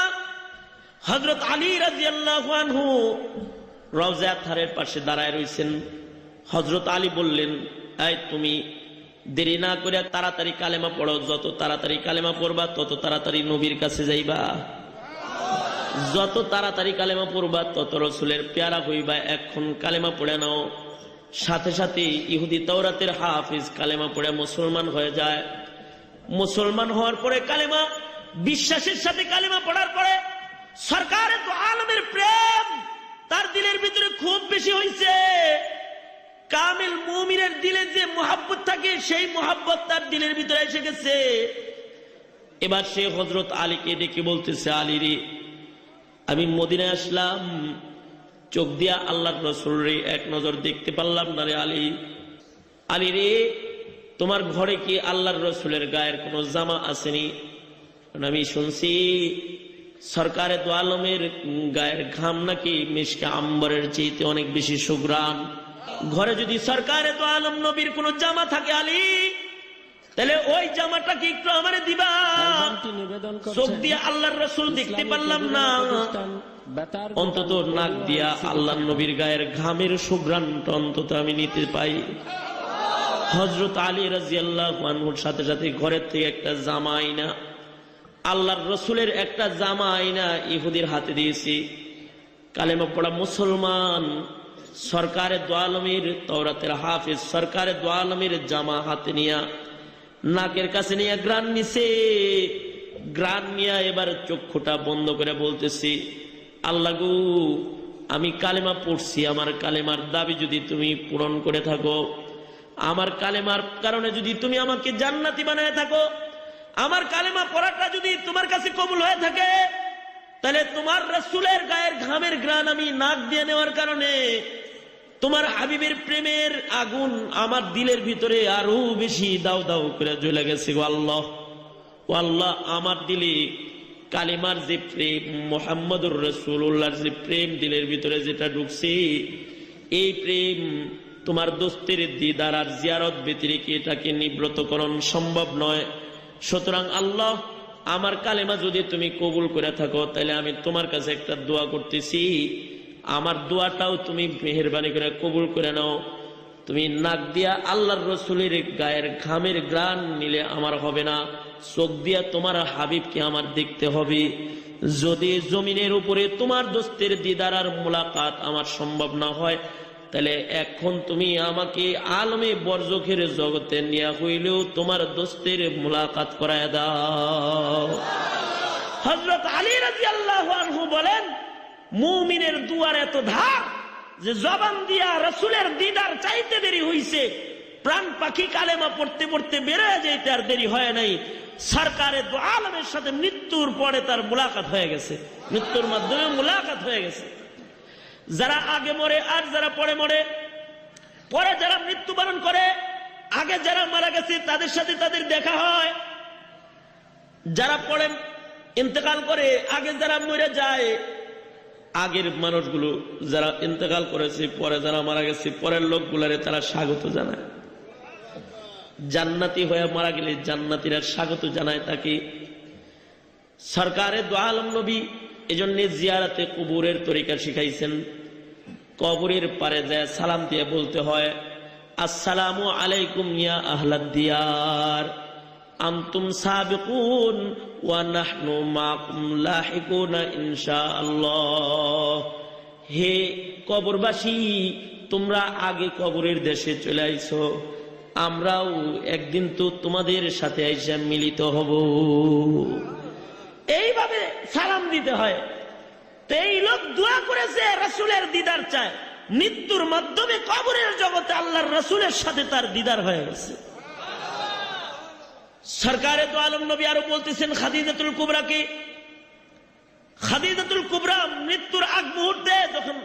হযরত আলী রাদিয়াল্লাহু আনহু রওজা থারের পাশে দাঁড়ায় রইছেন। হযরত আলী বললেন, এই তুমি দেরি না করে তাড়াতাড়ি কালেমা পড়ো, যত তাড়াতাড়ি কালেমা পড়বা তত তাড়াতাড়ি নবীর কাছে যাইবা, যত তাড়াতাড়ি কালেমা পড়বা তত রাসূলের পেয়ারা হইবা। এখন কালেমা পড়ে নাও। সাথে সাথে ইহুদি তাওরাতের হাফিজ কালেমা পড়ে মুসলমান হয়ে যায়। মুসলমান হওয়ার পরে কালেমা, বিশ্বাসের সাথে কালেমা পড়ার পরে সরকারে দু আলমের প্রেম তার দিলের ভিতরে খুব বেশি হইছে। কামিল মুমিনের দিলে যে মুহাব্বত থাকে, সেই মুহাব্বত তার দিলের ভিতরে এসে গেছে। এবার সে হযরত আলীকে ডেকে বলতেছে, আলী রে, আমি মদিনায় আসলাম, চোখ দিয়া আল্লাহর রাসূল রে এক নজর দেখতে পারলাম না রে আলী। আলী রে, তোমার ঘরে কি আল্লাহর রাসূলের গায়ের কোনো জামা আসেনি? আমি শুনছি সরকারে দু আলমের গায়ের ঘাম নাকি মিশকে আম্বরের চেয়ে অনেক বেশি সুঘ্রাণ। ঘরে যদি সরকারে দু আলম নবীর কোন জামা থাকে আলী, তাহলে ওই জামাটা কি একটু আমারে দিবা? চোখ দিয়ে আল্লাহর রাসূল দেখতে পারলাম না, অন্তত নাক দিয়া আল্লাহর নবীর গায়ের ঘামের সুঘ্রাণটা অন্তত আমি নিতে পাই। হযরত আলী রাদিয়াল্লাহু আনহুর সাথে সাথে ঘরের থেকে একটা জামা আইনা, আল্লাহর রাসূলের একটা জামা আইনা ইহুদির হাতে দিয়েছি। কালেমা পড়া মুসলমান সরকারে দু আলমের তাওরাতের হাফিজ সরকারে দু আলমের জামা হাতে নিয়া নাকের কাছে নিয়ে গ্রান নিছে। গ্রান নিয়া এবার চক্ষুটা বন্ধ করে বলতেছি, আল্লাহ গো, আমি কালেমা পড়ছি, আমার কালেমার দাবি যদি তুমি পূরণ করে থাকো, আমার কালেমার কারণে যদি তুমি আমাকে জান্নাতি বানায় থাকো, আমার কালেমা পড়াটা যদি তোমার কাছে কবুল হয়ে থাকে, তাহলে তোমার রাসূলের গায়ের ঘামের গ্রান আমি নাক দিয়ে নেওয়ার কারণে তোমার হাবিবের প্রেমের আগুন আমার দিলের ভিতরে আরো বেশি দাও দাও করে জ্বলে গেছে। ও আল্লাহ, ও আল্লাহ, আমার দিলে কালিমার যে প্রেম, মুহাম্মদুর রাসূলুল্লাহর যে প্রেম দিলের ভিতরে যেটা ঢুকছে, এই প্রেম তোমার দোস্তের দিদার আর জিয়ারত ব্যতিরেক এটাকে নিবৃতকরণ সম্ভব নয়। সুতরাং আল্লাহ, আমার কালেমা যদি তুমি কবুল করে থাকো, তাহলে আমি তোমার কাছে একটা দোয়া করতেছি, আমার দোয়াটাও তুমি মেহেরবানি করে কবুল করে নাও। তুমি নাক দিয়া আল্লাহর রাসূলের গায়ের ঘামের গ্রান নিলে আমার হবে না, চোখ দিয়া তোমার হাবিবকে আমার দেখতে হবে। যদি জমিনের উপরে তোমার দোস্তের দিদার আর মুলাকাত আমার সম্ভব না হয়, তাহলে এখন তুমি আমাকে আলমে বরজখের জগতে নিয়া হইলেও তোমার দোস্তের মুলাকাত করায় দাও। হযরত আলী রাদিয়াল্লাহু আনহু বলেন, মুমিনের দুয়ার এত ধার যে জবান দিয়া রাসূলের দিদার চাইতে দেরি হইছে, প্রাণ পাখি কালেমা পড়তে পড়তে বেরোয় যাইতে আর দেরি হয় নাই। সরকারে দু আলমের সাথে মৃত্যুর পরে তার মুলাকাত হয়ে গেছে, মৃত্যুর মাধ্যমে মুলাকাত হয়ে গেছে। যারা আগে মরে আর যারা পরে মরে, পরে যারা মৃত্যুবরণ করে, আগে যারা মারা গেছে তাদের সাথে তাদের দেখা হয়। যারা পরে ইন্তেকাল করে, আগে যারা মরে যায়, আগের মানুষগুলো যারা ইন্তেকাল করেছে, পরে যারা মারা গেছে, পরের লোকগুলারে তারা স্বাগত জানায়। জান্নাতি হয়ে মারা গেলে জান্নাতীরা স্বাগত জানায় তাকে। সরকারে দু আলম নবী এজন্য জিয়ারাতে কবরের তরিকা শিখাইছেন। কবরের পারে যায় সালাম দিয়ে বলতে হয়, আসসালামু আলাইকুম ইয়া আহলাদ দিয়ার আনতুম সাবিকুন ওয়া নাহনু মাকুম লাহিকুনা ইনশাআল্লাহ। হে কবরবাসী, তোমরা আগে কবরের দেশে চলে আইছো, আমরাও একদিন তো তোমাদের সাথে আইসা মিলিত হব। এইভাবে সালাম দিতে হয়। তো এই লোক দোয়া করেছে, রাসূলের দিদার চায়, মৃত্যুর মাধ্যমে কবরের জগতে আল্লাহর রাসূলের সাথে তার দিদার হয়ে গেছে। সরকারে দু আলম নবী আরো বলতেছেন খাদিজাতুল কুবরাকে, খাদিজাতুল কুবরা মৃত্যুর আগ মুহূর্তে যখন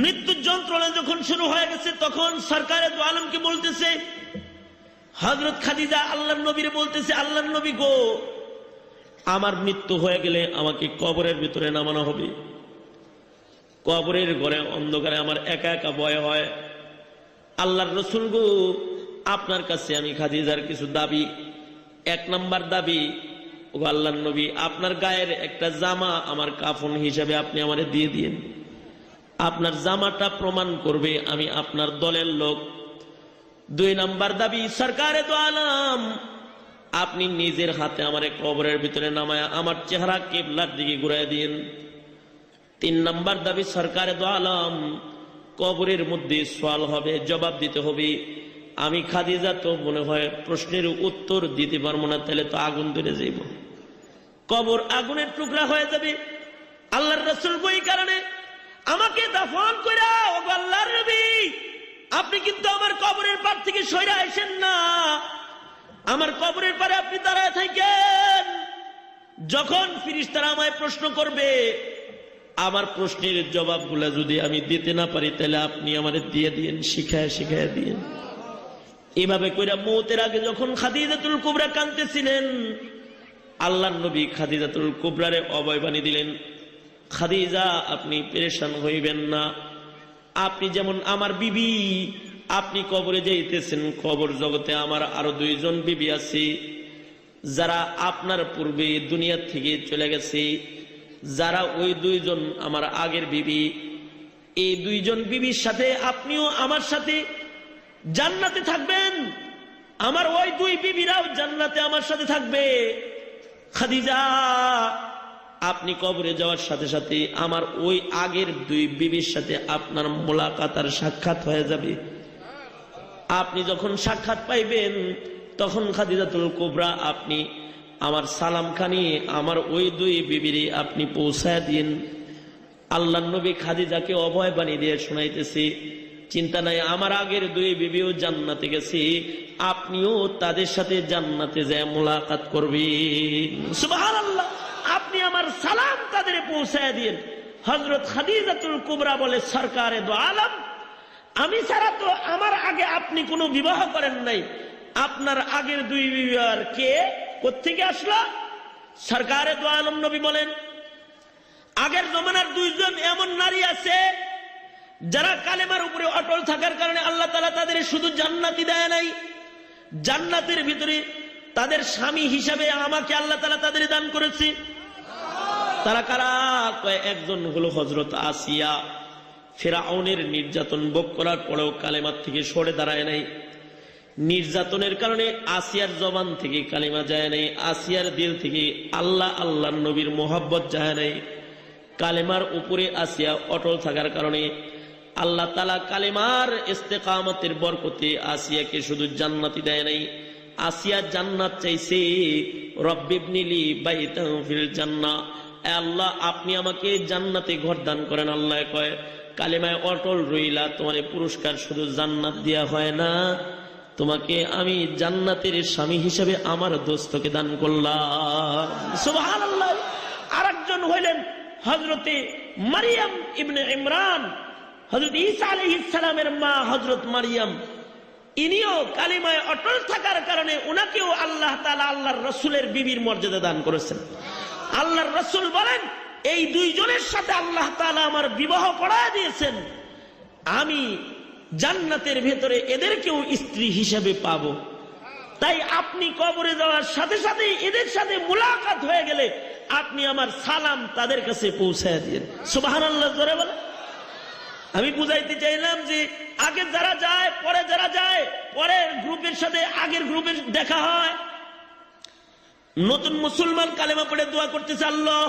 মৃত্যুর যন্ত্রণা যখন শুরু হয়ে গেছে, তখন সরকারে দু আলমকে বলতেছে, হযরত খাদিজা আল্লাহর নবীরে বলতেছে, আল্লাহর নবী গো, আমার মৃত্যু হয়ে গেলে আমাকে কবরের ভিতরে নামানো হবে। কবরের ঘরে অন্ধকারে আমার একা একা ভয় হয়। আল্লাহর রাসূল গো, আপনার কাছে আমি খাদিজার কিছু দাবি। এক নাম্বার দাবি, ও আল্লাহর নবী, আপনার গায়ের একটা জামা আমার কাফন হিসাবে আপনি আমারে দিয়ে দিন। আপনার জামাটা প্রমাণ করবে আমি আপনার দলের লোক। দুই নাম্বার দাবি, সরকারে দু আলম, আপনি নিজের হাতে আমার কবরের ভিতরে নামায়া আমার চেহারা কিবলার দিকে ঘুরাই দিন। তিন নাম্বার দাবি, সরকারে দু আলম, কবরের মধ্যে সওয়াল হবে, জবাব দিতে হবে। আমি খাদিজা তো মনে হয় প্রশ্নের উত্তর দিতে পারবো না, তাহলে তো আগুন ধরে যাইব, কবর আগুনের টুকরা হয়ে যাবে। আল্লাহর রাসূল ওই কারণে আমাকে দাফন কইরা, ও আল্লাহর নবী, আপনি কিন্তু আমার কবরের পার থেকে সইরা আইসেন না, আমার কবরের পারে আপনি দাঁড়ায় থাকেন। যখন ফেরেশতারা আমায় প্রশ্ন করবে, আমার প্রশ্নের জবাবগুলা যদি আমি দিতে না পারি, তাহলে আপনি আমারে দিয়ে দিয়েন, শিখায় শিখায় দিয়েন। এভাবে কইরা মৌতের আগে যখন খাদিজাতুল কুবরা কাঁদতেছিলেন, আল্লাহর নবী খাদিজাতুল কুবরারে অভয় বাণী দিলেন, খাদিজা আপনি পেরেশান হইবেন না, আপনি যেমন আমার বিবি, আপনি কবরে যাইতেছেন, কবর জগতে আমার আরো দুইজন বিবি আছে যারা আপনার পূর্বে দুনিয়া থেকে চলে গেছে, যারা ওই দুইজন আমার আগের বিবি। এই দুইজন বিবির সাথে আপনিও আমার সাথে জান্নাতে থাকবেন, আমার ওই দুই বিবিরাও জান্নাতে আমার সাথে থাকবে। খাদিজা, আপনি কবরে যাওয়ার সাথে সাথে আমার ওই আগের দুই বিবির সাথে আপনার মোলাকাত আর সাক্ষাৎ হয়ে যাবে। আপনি যখন সাক্ষাৎ পাইবেন, তখন খাদিজাতুল কুবরা আপনি আমার সালামখানি আমার ওই দুই বিবিরে আপনি পৌঁছায় দিন। আল্লাহর নবী খাদিজাকে অভয় বাণী দিয়ে শোনাইতেছে, চিন্তা নাই, আমার আগের দুই বিবিও জান্নাতে গেছে, আপনিও তাদের সাথে জান্নাতে যায় মোলাকাত করবেন। সুবহানাল্লাহ, আপনি আমার সালাম তাদের পৌঁছায় দিন। হযরত খাদিজাতুল কুবরা বলে, সরকারে দু আলম, আমি ছাড়া তো আমার আগে আপনি কোনো বিবাহ করেন নাই, আপনার আগের দুই বিবাহ কে কোত্থেকে আসলো? সরকারে দু আলম নবী বলেন, আগের জমানার দুইজন এমন নারী আছে যারা কালেমার উপরে অটল থাকার কারণে আল্লাহ তাআলা তাদের শুধু জান্নাতি দেয় নাই, জান্নাতের ভিতরে তাদের স্বামী হিসাবে আমাকে আল্লাহ তাআলা তাদের দান করেছে। তারা কারা? একজন হলো হযরত আসিয়া, ফিরআউনের নির্যাতন ভোগ করার পরেও কালেমার থেকে সরে দাঁড়ায় নাই। নির্যাতনের কারণে আসিয়ার জবান থেকে কালিমা যায় নাই, আসিয়ার দিল থেকে আল্লাহ আল্লাহর নবীর মোহাব্বত যায় নাই। কালেমার উপরে আসিয়া অটল থাকার কারণে আল্লাহ তাআলা কালেমার ইস্তেকামতের বরকতে আসিয়াকে শুধু জান্নাতি দেয় নাই, আসিয়া জান্নাত চাইছে। রব্বিবনিলি বাইতান ফিল জান্নাহ, আল্লাহ আপনি আমাকে জান্নাতে ঘর দান করেন। আল্লাহ কয় কালেমায় অটল রইলা, তোমার পুরস্কার শুধু জান্নাত দেয়া হয় না, তোমাকে আমি জান্নাতের স্বামী হিসেবে আমার দোস্তকে দান করলাম। সুবহানাল্লাহ। আরেকজন হইলেন হযরতে মারিয়াম ইবনে ইমরান, হযরত ঈসা আলাইহিস সালামের মা হযরত মারিয়াম। ইনিও কালিমায় অটল থাকার কারণে উনাকেও আল্লাহ তাআলা আল্লাহর রাসূলের বিবির মর্যাদা দান করেছেন। আল্লাহর রাসূল বলেন এই দুইজনের সাথে আল্লাহ তাআলা আমার বিবাহ পড়ায় দিয়েছেন, আমি জান্নাতের ভেতরে এদেরকেও স্ত্রী হিসেবে পাবো। তাই আপনি কবরে যাওয়ার সাথে সাথে এদের সাথে মুলাকাত হয়ে গেলে আপনি আমার সালাম তাদের কাছে পৌঁছায় দিন। সুবহানাল্লাহ জোরে বলেন। আমি বুঝাইতে চাইলাম যে আগে যারা যায় পরে যারা যায়, পরের গ্রুপের সাথে আগের গ্রুপের দেখা হয়। নতুন মুসলমান কালেমা পড়ে দোয়া করতেছে, আল্লাহ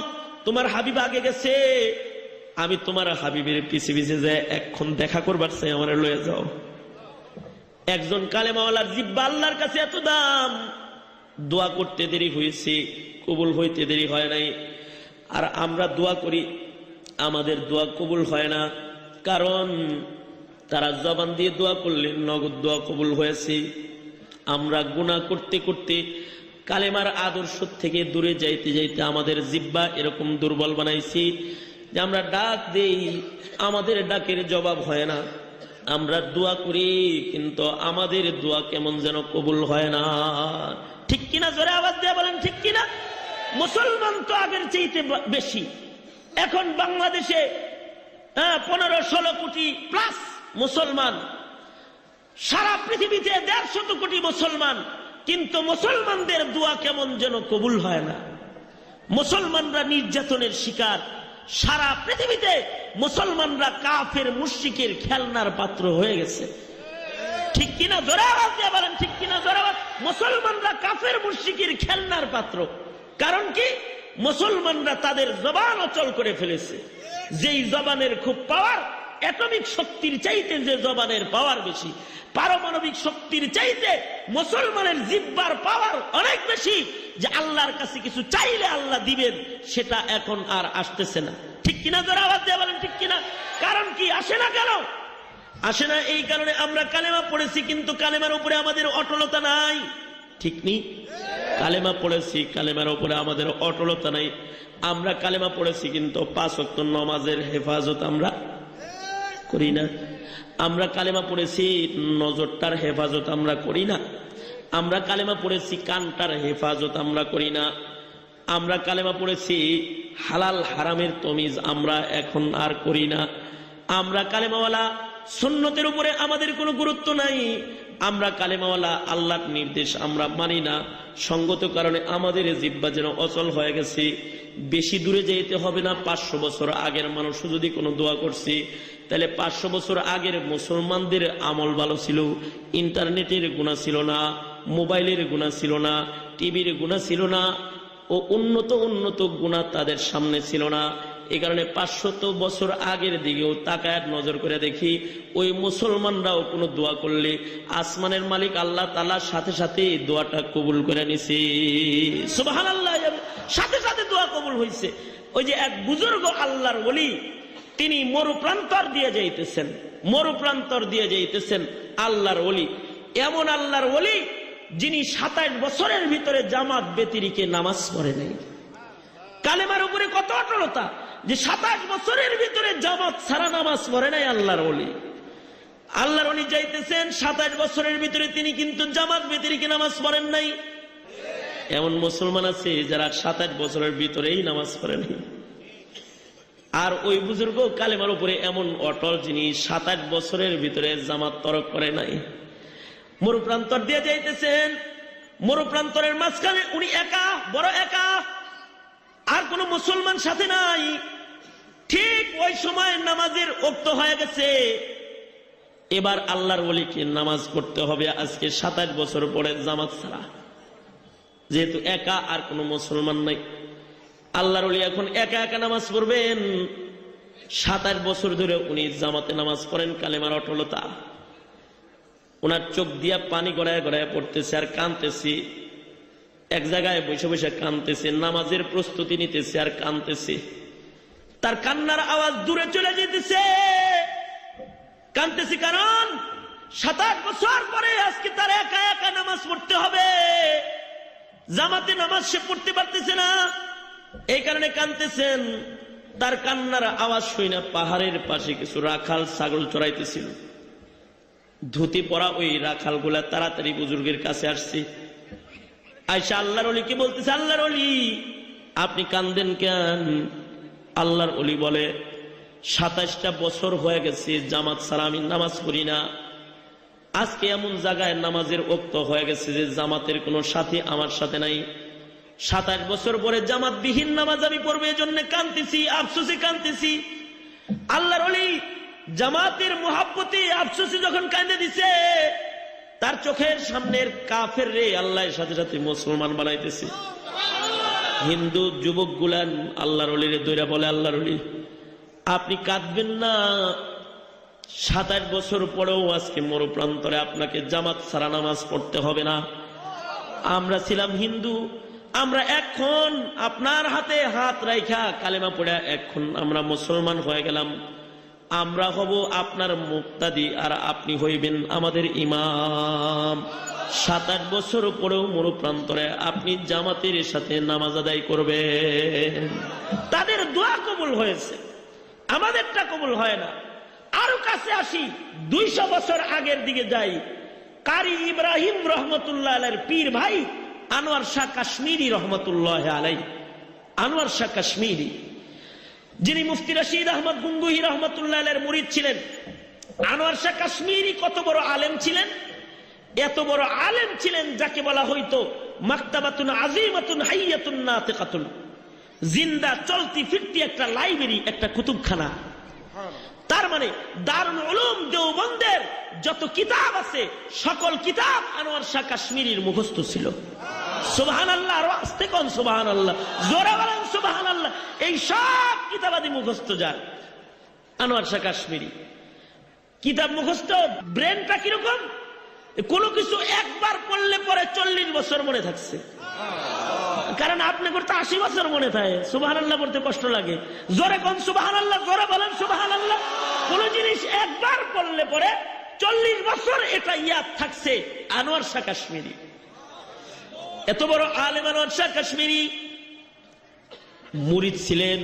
তোমার হাবিব আগে গেছে, আমি তোমার হাবিবের পিছে পিছে যায় এখন দেখা করবার চাই, আমার লয়ে যাও। একজন কালেমাওয়ালার জিব্বা আল্লাহর কাছে এত দাম, দোয়া করতে দেরি হয়েছে, কবুল হইতে দেরি হয় নাই। আর আমরা দোয়া করি, আমাদের দোয়া কবুল হয় না, কারণ তারা জবান দিয়ে দোয়া করলে নগদ দোয়া কবুল হয়েছে। আমরা গুনাহ করতে করতে কালেমার আদর্শ থেকে দূরে যাইতে যাইতে আমাদের জিব্বা এরকম দুর্বল বানাইছি যে আমরা ডাক দেই, আমাদের ডাকের জবাব হয় না। আমরা দোয়া করি কিন্তু আমাদের দোয়া কেমন যেন কবুল হয় না। ঠিক কিনা? জোরে আওয়াজ দিয়ে বলেন ঠিক কিনা? মুসলমান তো আগের চাইতে বেশি। এখন বাংলাদেশে 15-16 কোটি প্লাস মুসলমান, সারা পৃথিবীতে 150 কোটি মুসলমান, কিন্তু মুসলমানদের দোয়া কেমন যেন কবুল হয় না। মুসলমানরা নির্যাতনের শিকার, সারা পৃথিবীতে মুসলমানরা কাফের মুশরিকের খেলনার পাত্র হয়ে গেছে। ঠিক কিনা? জোরে আওয়াজ দিয়ে বলেন ঠিক কিনা? জোরে আওয়াজ। মুসলমানরা কাফের মুশরিকের খেলনার পাত্র। কারণ কি? মুসলমানরা তাদের জবান অচল করে ফেলেছে। যেই জবানের খুব পাওয়ার, অ্যাটমিক শক্তির চাইতে যে জবানের পাওয়ার বেশি, পারমাণবিক শক্তির চাইতে মুসলমানের জিহ্বার পাওয়ার অনেক বেশি, যে আল্লাহর কাছে কিছু চাইলে আল্লাহ দিবেন, সেটা এখন আর আসতেছে না। ঠিক কিনা? জোরে আওয়াজ দিয়ে বলেন ঠিক কিনা? কারণ কি? আসে না কেন? আসে না এই কারণে আমরা কালেমা পড়েছি কিন্তু কালেমার উপরে আমাদের অটলতা নাই। ঠিক নেই? কালেমা পড়েছি, কালেমার উপরে আমাদের অটলতা নাই। আমরা কালেমা পড়েছি কিন্তু 5 ওয়াক্ত নামাজের হেফাজত আমরা করি না। আমরা কালেমা পড়েছি, নজরটার হেফাজত আমরা করি না। আমরা কালেমা পড়েছি, কানটার হেফাজত আমরা করি না। আমরা কালেমা পড়েছি, হালাল হারামের তমিজ আমরা এখন আর করি না। আমরা কালেমাওয়ালা, সুন্নতের উপরে আমাদের কোনো গুরুত্ব নাই। আমরা কালেমাওয়ালা, আল্লাহর নির্দেশ আমরা মানি না। সঙ্গত কারণে আমাদের জিহ্বা যেন অচল হয়ে গেছে। বেশি দূরে যেতে হবে না, 500 বছর আগের মানুষ যদি কোনো দোয়া করছি, তাহলে 500 বছর আগের মুসলমানদের আমল ভালো ছিল। ইন্টারনেটের গুনাহ ছিল না, মোবাইলের গুনাহ ছিল না, টিভির গুনাহ ছিল না, ও উন্নত গুনাহ তাদের সামনে ছিল না। এই কারণে 500 বছর আগের দিকেও তাকায় নজর করে দেখি, ওই মুসলমানরাও কোনো দোয়া করলে আসমানের মালিক আল্লাহ তাআলা সাথে সাথে দোয়াটা কবুল করে নিছে। সুবহানাল্লাহ। সাথে সাথে দোয়া কবুল হয়েছে। ওই যে এক বুজুর্গ আল্লাহর ওলি, তিনি মরুপ্রান্তর দিয়ে যাইতেছেন, মরুপ্রান্তর দিয়ে যাইতেছেন আল্লাহর ওলি। এমন আল্লাহর ওলি যিনি 27 বছরের ভিতরে জামাত ব্যতিরেকে নামাজ পড়ে নাই। কালেমার উপরে কত অটলতা যে 27 বছরের ভিতরে জামাত ছাড়া নামাজ পড়ে নাই আল্লাহর ওলি। আল্লাহর ওলি যাইতেছেন 27 বছরের ভিতরে তিনি কিন্তু জামাত ব্যতিরেকে নামাজ পড়েন নাই। এমন মুসলমান আছে যারা 27 বছরের ভিতরেই নামাজ পড়ে নাই। আর ওই বুজুর্গ কালেমার উপরে এমন অটল যিনি 27 বছরের ভিতরে জামাত তরক করে নাই। মরুপ্রান্তর দিয়ে যাইতেছেন, মরুপ্রান্তরের মাঝখানে উনি একা, বড় একা, আর কোন মুসলমান সাথে নাই। ঠিক ওই সময় নামাজের ওক্ত হয়ে গেছে। এবার আল্লাহর ওলিকে নামাজ পড়তে হবে আজকে 27 বছর পরে জামাত ছাড়া, যেহেতু একা, আর কোনো মুসলমান নাই। আল্লাহর ওলি এখন একা একা নামাজ পড়বেন। 27 বছর ধরে উনি জামাতে নামাজ পড়েন, কালেমার অটলতা। ওনার চোখ দিয়া পানি গড়ায় গড়ায় পড়তেছে আর কাঁদতেছে, এক জায়গায় বসে বসে কাঁদতেছে, নামাজের প্রস্তুতি নিতেছে আর কাঁদতেছে। তার কান্নার আওয়াজ দূরে চলে যেতেছে, কাঁদতেছে কারণ 27 বছর পরে আজকে তার একা একা নামাজ পড়তে হবে, জামাতে নামাজ সে পড়তে পারতেছে না, এই কারণে কাঁদতেছেন। তার কান্নার আওয়াজ শুনে পাহাড়ের পাশে কিছু রাখাল ছাগল চড়াইতেছিল, ধুতি পরা ওই রাখাল গুলা তাড়াতাড়ি বুজুর্গের কাছে আসছে। আয়সা আল্লাহর ওলিকে বলতেছে, আল্লাহর ওলি আপনি কান্দেন কেন? আল্লাহর ওলি বলে, 27টা বছর হয়ে গেছে জামাত ছাড়া আমি নামাজ পড়ি না। আজকে এমন জায়গায় নামাজের ওক্ত হয়ে গেছে যে জামাতের কোনো সাথী আমার সাথে নাই। 27 বছর পরে জামাত বিহীন নামাজ আমি পড়বো, এই জন্য কাঁদতেছি, আফসোসে কাঁদতেছি। আল্লাহর ওলি জামাতের মুহাব্বতে আফসোসে যখন কাঁদে দিছে, তার চোখের সামনের কাফের রে আল্লাহর সাথে সাথে মুসলমান বানাইতেছে। হিন্দু যুবক গুলান আল্লাহর ওলিরে দইরা বলে, আল্লাহর ওলি আপনি কাঁদবেন না, 27 বছর পরেও আজকে মরুপ্রান্তরে আপনাকে জামাত ছাড়া নামাজ পড়তে হবে না। আমরা ছিলাম হিন্দু, আমরা এখন আপনার হাতে হাত রাইখা কালেমা পড়া এখন আমরা মুসলমান হয়ে গেলাম। আমরা হব আপনার মুক্তাদি আর আপনি হইবেন আমাদের ইমাম। 27 বছর পরেও মরুপ্রান্তরে আপনি জামাতের সাথে নামাজ আদায় করবেন। তাদের দোয়া কবুল হয়েছে, আমাদেরটা কবুল হয় না। আরো কাছে আসি, 200 বছর আগের দিকে যাই। কারি ইব্রাহিম রহমতুল্লাহ আলাইহির পীর ভাই আনোয়ার শাহ কাশ্মীরি রহমতুল্লাহ আলাইহি, আনোয়ার শাহ কাশ্মীরি যিনি মুফতি রশিদ আহমদ গঙ্গুহি রহমতুল্লাহ আলাইহির মুরিদ ছিলেন। আনোয়ার শাহ কাশ্মীরি কত বড় আলেম ছিলেন, এত বড় আলেম ছিলেন যাকে বলা হইতো মাকতাবাতুন আযীমাতুন হাইয়াতুন নাতিকাতুন, জিন্দা চলতি ফিরতি একটা লাইব্রেরি, একটা কুতুবখানা। তার মানে দারুল উলুম দেওবন্দের যত কিতাব আছে সকল কিতাব আনোয়ার শাহ কাশ্মীরির মুখস্থ ছিল। সুবহানাল্লাহ, আর আস্তে কোন সুবহানাল্লাহ, জোরে বলেন সুবহানাল্লাহ। এই সব কিতাবাদি মুখস্থ যার আনোয়ার শাহ কাশ্মীরি, কিতাব মুখস্থ। ব্রেনটা কিরকম, কোনো কিছু একবার পড়লে পরে 40 বছর মনে থাকছে। কারণ আপনি করতে 80 বছর মনে থাকে, সুবহানাল্লাহ পড়তে কষ্ট লাগে। জোরে কোন সুবহানাল্লাহ, জোরে বলেন সুবহানাল্লাহ। কোন জিনিস একবার পড়লে পরে 40 বছর এটা ইয়াদ থাকছে। আনোয়ার শাহ কাশ্মীরি এত বড় আলেম। আনোয়ার শাহ কাশ্মীরি মুরিদ ছিলেন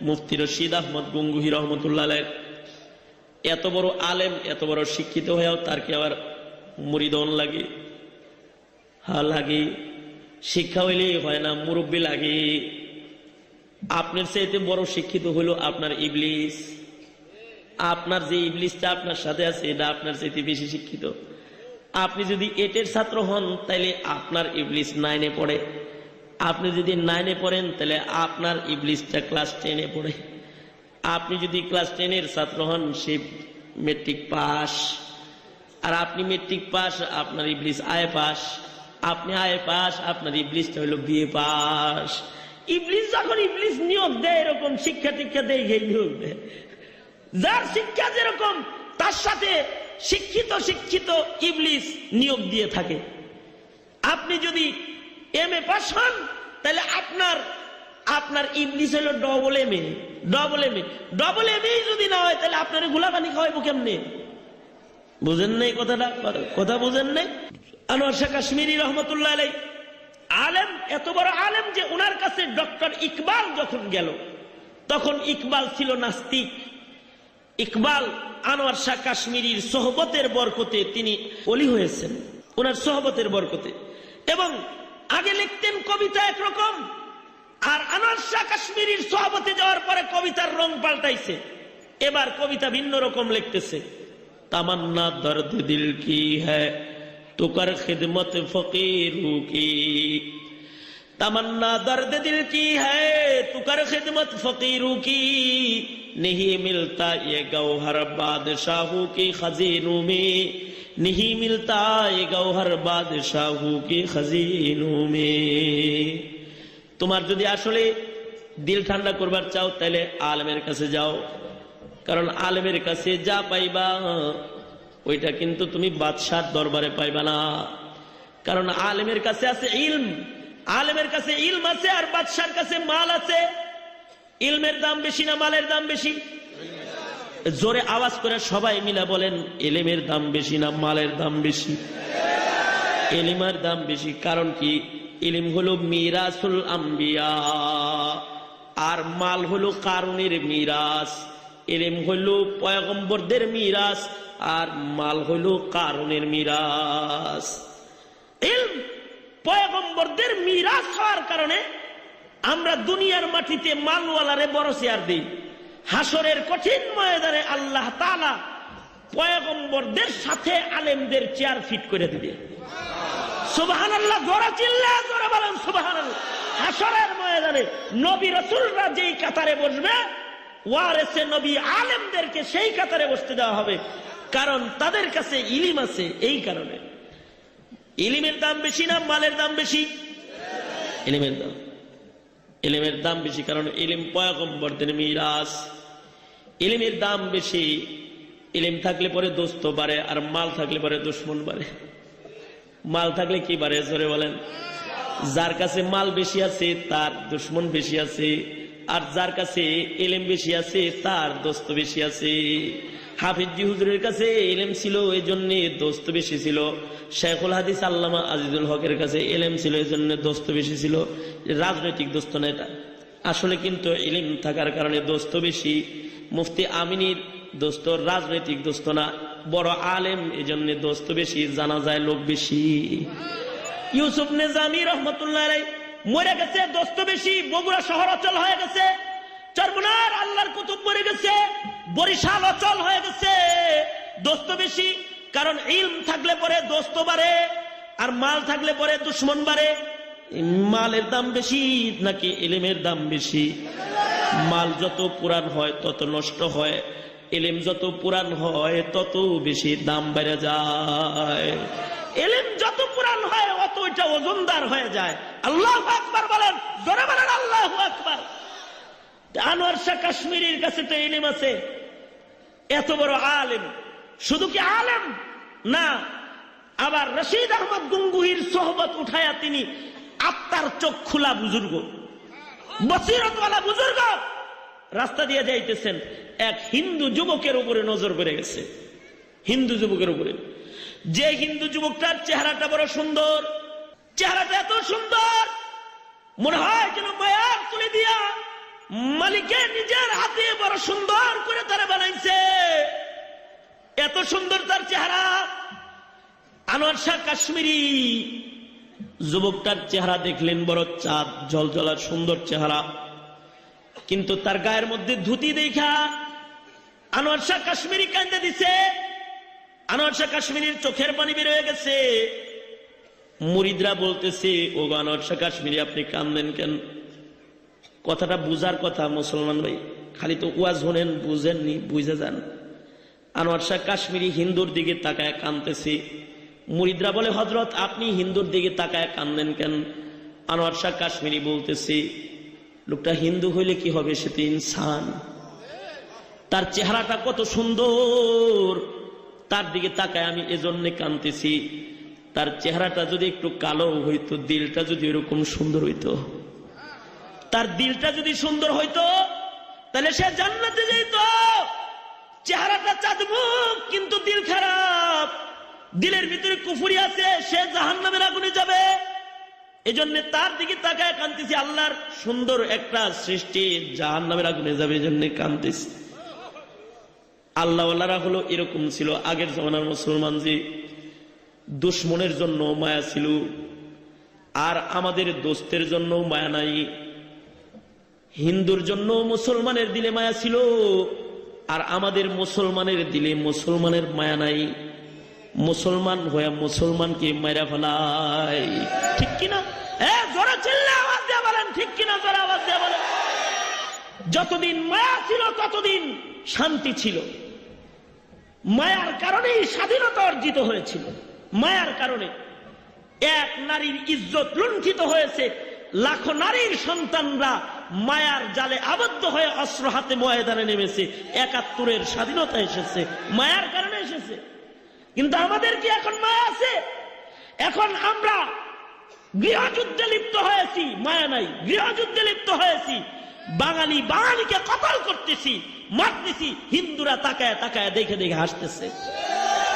মুফতি রশিদ আহমদ গঙ্গুহি রহমতুল্লাহ আলাইহি। এত বড় আলেম, এত বড় শিক্ষিত হয়েও তার কি আবার মুরিদন লাগে? হ্যাঁ লাগে। শিক্ষা হইলে হয় না, মুরব্বী লাগে। আপনার চাইতে বড় শিক্ষিত হইল আপনার ইবলিস। আপনার যে ইবলিসটা আপনার সাথে আছে এটা আপনার চাইতে বেশি শিক্ষিত। আপনি যদি 8-এর ছাত্র হন তাহলে আপনার ইবলিস 9-এ পড়ে। আপনি যদি 9-এ পড়েন তাহলে আপনার ইবলিসটা ক্লাস 10-এ পড়ে। আপনি যদি ক্লাস 10-এর ছাত্র হন সে মেট্রিক পাস, আর আপনি মেট্রিক পাস আপনার ইবলিস আয়ে পাস, আপনি আয়ে পাস আপনার ইবলিসটা হইল বিএ পাস। ইবলিস যখন ইবলিস নিয়োগ দেয় এরকম শিক্ষা টিক্ষা দেয়, নিয়োগ দেয়। যার শিক্ষা যেরকম তার সাথে শিক্ষিত শিক্ষিত ইবলিস নিয়োগ দিয়ে থাকে। আপনি যদি এমএ পাস হন তাহলে আপনার ইবলিস হলো ডবল এমএ। যদি না হয় তাহলে আপনার গোলাপানি খাওয়াইবো কেমনে? বুঝেন নাই কথাটা? কথা বুঝেন নাই? আনোয়ার শাহ কাশ্মীরি রহমতুল্লাহ আলাইহি আলেম, এত বড় আলেম যে ওনার কাছে ডক্টর ইকবাল যখন গেল তখন ইকবাল ছিল নাস্তিক। ইকবাল আনোয়ার শাহ কাশ্মীরির সোহবতের বরকতে তিনি ওলি হয়েছেন, ওনার সোহবতের বরকতে। এবং আগে লিখতেন কবিতা একরকম, আর আনোয়ার শাহ কাশ্মীরির সোহবতে যাওয়ার পরে কবিতার রং পাল্টাইছে, এবার কবিতা ভিন্ন রকম লিখতেছে। तमन्ना दर्द दिल की है तो कर खिदमत फकीरों की, तमन्ना दर्द दिल की है तो कर खिदमत फकीरों की, नहीं मिलता ये गौहर बादशाहों की खजीनों में, नहीं मिलता ये गौहर बादशाहों की खजीनों में। তোমার যদি আসলে দিল ঠান্ডা করবার চাও তাহলে আলেমের কাছে যাও, কারণ আলেমের কাছে যা পাইবা ওইটা কিন্তু তুমি বাদশার দরবারে পাইবা না। কারণ আলেমের কাছে আছে ইলম, আলেমের কাছে ইলম আছে, আর বাদশার কাছে মাল আছে। ইলমের দাম বেশি না মালের দাম বেশি? জোরে আওয়াজ করে সবাই মিলা বলেন, ইলমের দাম বেশি না মালের দাম বেশি? ইলমের দাম বেশি। কারণ কি? ইলম হলো মিরাসুল আম্বিয়া, আর মাল হলো কারুনের মিরাস। ইলম হলো পয়গম্বরদের মিরাস, আর মাল হলো কারুনের মিরাস। ইলম পয়গম্বরদের মিরাস হওয়ার কারণে আমরা দুনিয়ার মাটিতে মালওয়ালারে বড় চেয়ার দিই, হাসরের কঠিন ময়দানে আল্লাহ তাআলা পয়গম্বরদের সাথে আলেমদের চেয়ার ফিট করে দিবে। সুবহানাল্লাহ, জোরে চিল্লা জোরে বলেন সুবহানাল্লাহ। হাসরের ময়দানে নবী রাসূলরা যেই কাতারে বসবে, ওয়ারিসে নবী আলেমদেরকে সেই কাতারে বসতে দেওয়া হবে, কারণ তাদের কাছে ইলম আছে। এই কারণে ইলমের দাম বেশি না মালের দাম বেশি? ইলমের দাম, ইলমের দাম বেশি, কারণ ইলম পয়গম্বরদের মিরাস। ইলমের দাম বেশি। ইলম থাকলে পরে দোস্ত বাড়ে, আর মাল থাকলে পরে দুশমন বাড়ে। মাল থাকলে কি বাড়ে জোরে বলেন? যার কাছে মাল বেশি আছে তার দুশমন বেশি আছে, আর যার কাছে ইলম বেশি আছে তার দোস্ত বেশি আছে। হাফিজি হুজুরের কাছে ইলম ছিল, এই জন্য দোস্ত বেশি ছিল। শেখুল হাদিস আল্লামা আজিজুল হকের কাছে ইলম ছিল, এই জন্য দোস্ত বেশি ছিল। রাজনৈতিক দোস্ত না এটা, আসলে কিন্তু ইলম থাকার কারণে দোস্ত বেশি। মুফতি আমিনীর দোস্ত রাজনৈতিক দোস্ত না, বড় আলেম, এই জন্য দোস্ত বেশি, জানা যায় লোক বেশি। ইউসুফ নিজামী রহমতুল্লাহ আলাইহি মরে গেছে, দোস্ত বেশি। বগুড়া শহর অচল হয়ে গেছে, চরমনার আল্লাহর কুতুব মরে গেছে, বরিশাল অচল হয়ে গেছে, দোস্ত বেশি। কারণ ইলম থাকলে পরে দোস্ত বাড়ে, আর মাল থাকলে পরে দুশমন বাড়ে। মালের দাম বেশি নাকি ইলমের দাম বেশি? মাল যত পুরান হয় তত নষ্ট হয়, ইলম যত পুরান হয় তত বেশি দাম বেড়ে যায়। ইলম যত পুরান হয় অত এটা ওজনদার হয়ে যায়। আল্লাহু আকবার বলেন, জোরে বলেন আল্লাহু আকবার। আনোয়ার শাহ কাশ্মীরির কাছে তো ইলম আছে, এত বড় আলেম। শুধু কি আলেম না, আবার রশিদ আহমদ গঙ্গুহির সোহবত উঠায়া তিনি আত্মার চোখ খোলা বুজুর্গ, বসিরতওয়ালা বুজুর্গ। রাস্তা দিয়ে যাইতেছেন, এক হিন্দু যুবকের উপরে নজর পড়ে গেছে। হিন্দু যুবকের উপরে, যে হিন্দু যুবকটার চেহারাটা বড় সুন্দর, চেহারাটা এত সুন্দর মনে হয় যেন মায়ার তুলে দিয়া মালিকের নিজের হাতে বড় সুন্দর করে তারা বানাইছে। এত সুন্দর তার চেহারা। আনোয়ার শাহ কাশ্মীরি যুবকটার চেহারা দেখলেন, বড় চাঁদ ঝলঝলার সুন্দর চেহারা, কিন্তু তার গায়ের মধ্যে ধুতি দেখা আনোয়ার শাহ কাশ্মীরি কান্দে দিছে। আনোয়ার শাহ কাশ্মীরির চোখের পানি বের হয়ে গেছে। মুরিদরা বলতেছে, ও আনোয়ার শাহ কাশ্মীরি আপনি কান্দেন কেন? কথাটা বুঝার কথা মুসলমান ভাই, খালি তো ওয়াজ শোনেন, বুঝেননি, বুঝে যান। আনোয়ার শাহ কাশ্মীরি হিন্দুর দিকে তাকায় কাঁদতেছে। মুরিদরা বলে, হযরত আপনি হিন্দুর দিকে তাকায় কান্দেন কেন? আনোয়ার শাহ কাশ্মীরি বলতেছে, লোকটা হিন্দু হইলে কি হবে, সে তো ইনসান, তার চেহারাটা কত সুন্দর, তার দিকে তাকায় আমি এজন্য কাঁদতেছি। তার চেহারাটা যদি একটু কালো হইতো, দিলটা যদি এরকম সুন্দর হইতো, তার দিলটা যদি সুন্দর হইতো, তাহলে সে জান্নাতে যেত। চেহারাটা চাঁদমুখ, কিন্তু দিল খারাপ, দিলের ভিতরে কুফরি আছে, সে জাহান্নামের আগুনে যাবে। এজন্য তার দিকে তাকায় কাঁদতেছি, আল্লাহর সুন্দর একটা সৃষ্টি জাহান্নামের আগুনে যাবে, এজন্য কাঁদতেছি। আল্লাহওয়ালারা হলো এরকম ছিল আগের জমানার মুসলমান, যে দুশ্মনের জন্য মায়া ছিল, আর আমাদের দোস্তের জন্য মায়া নাই। হিন্দুর জন্য মুসলমানের দিলে মায়া ছিল, আর আমাদের মুসলমানের দিলে মুসলমানের মায়া নাই। মুসলমান হয়ে মুসলমানকে মাইরা ফেলায়, ঠিক কিনা? জোরে চিল্লা আওয়াজ দিয়ে বলেন, ঠিক কিনা? জোরে আওয়াজ দিয়ে বলেন। যতদিন মায়া ছিল ততদিন শান্তি ছিল। মায়ার কারণেই স্বাধীনতা অর্জিত হয়েছিল। মায়ার কারণে এক নারীর ইজ্জত লুণ্ঠিত হয়েছে, লাখো নারীর সন্তানরা মায়ার জালে আবদ্ধ হয়ে অস্ত্র হাতে ময়দানে নেমেছে। ৭১-এর স্বাধীনতা এসেছে মায়ার কারণে এসেছে। কিন্তু আমাদের কি এখন মায়া আছে? এখন আমরা গৃহযুদ্ধে লিপ্ত হয়েছি, মায়া নাই, গৃহযুদ্ধে লিপ্ত হয়েছি। বাঙালিকে কতল করতেছি, মারতেছি। হিন্দুরা তাকায় তাকায় দেখে দেখে হাসতেছে,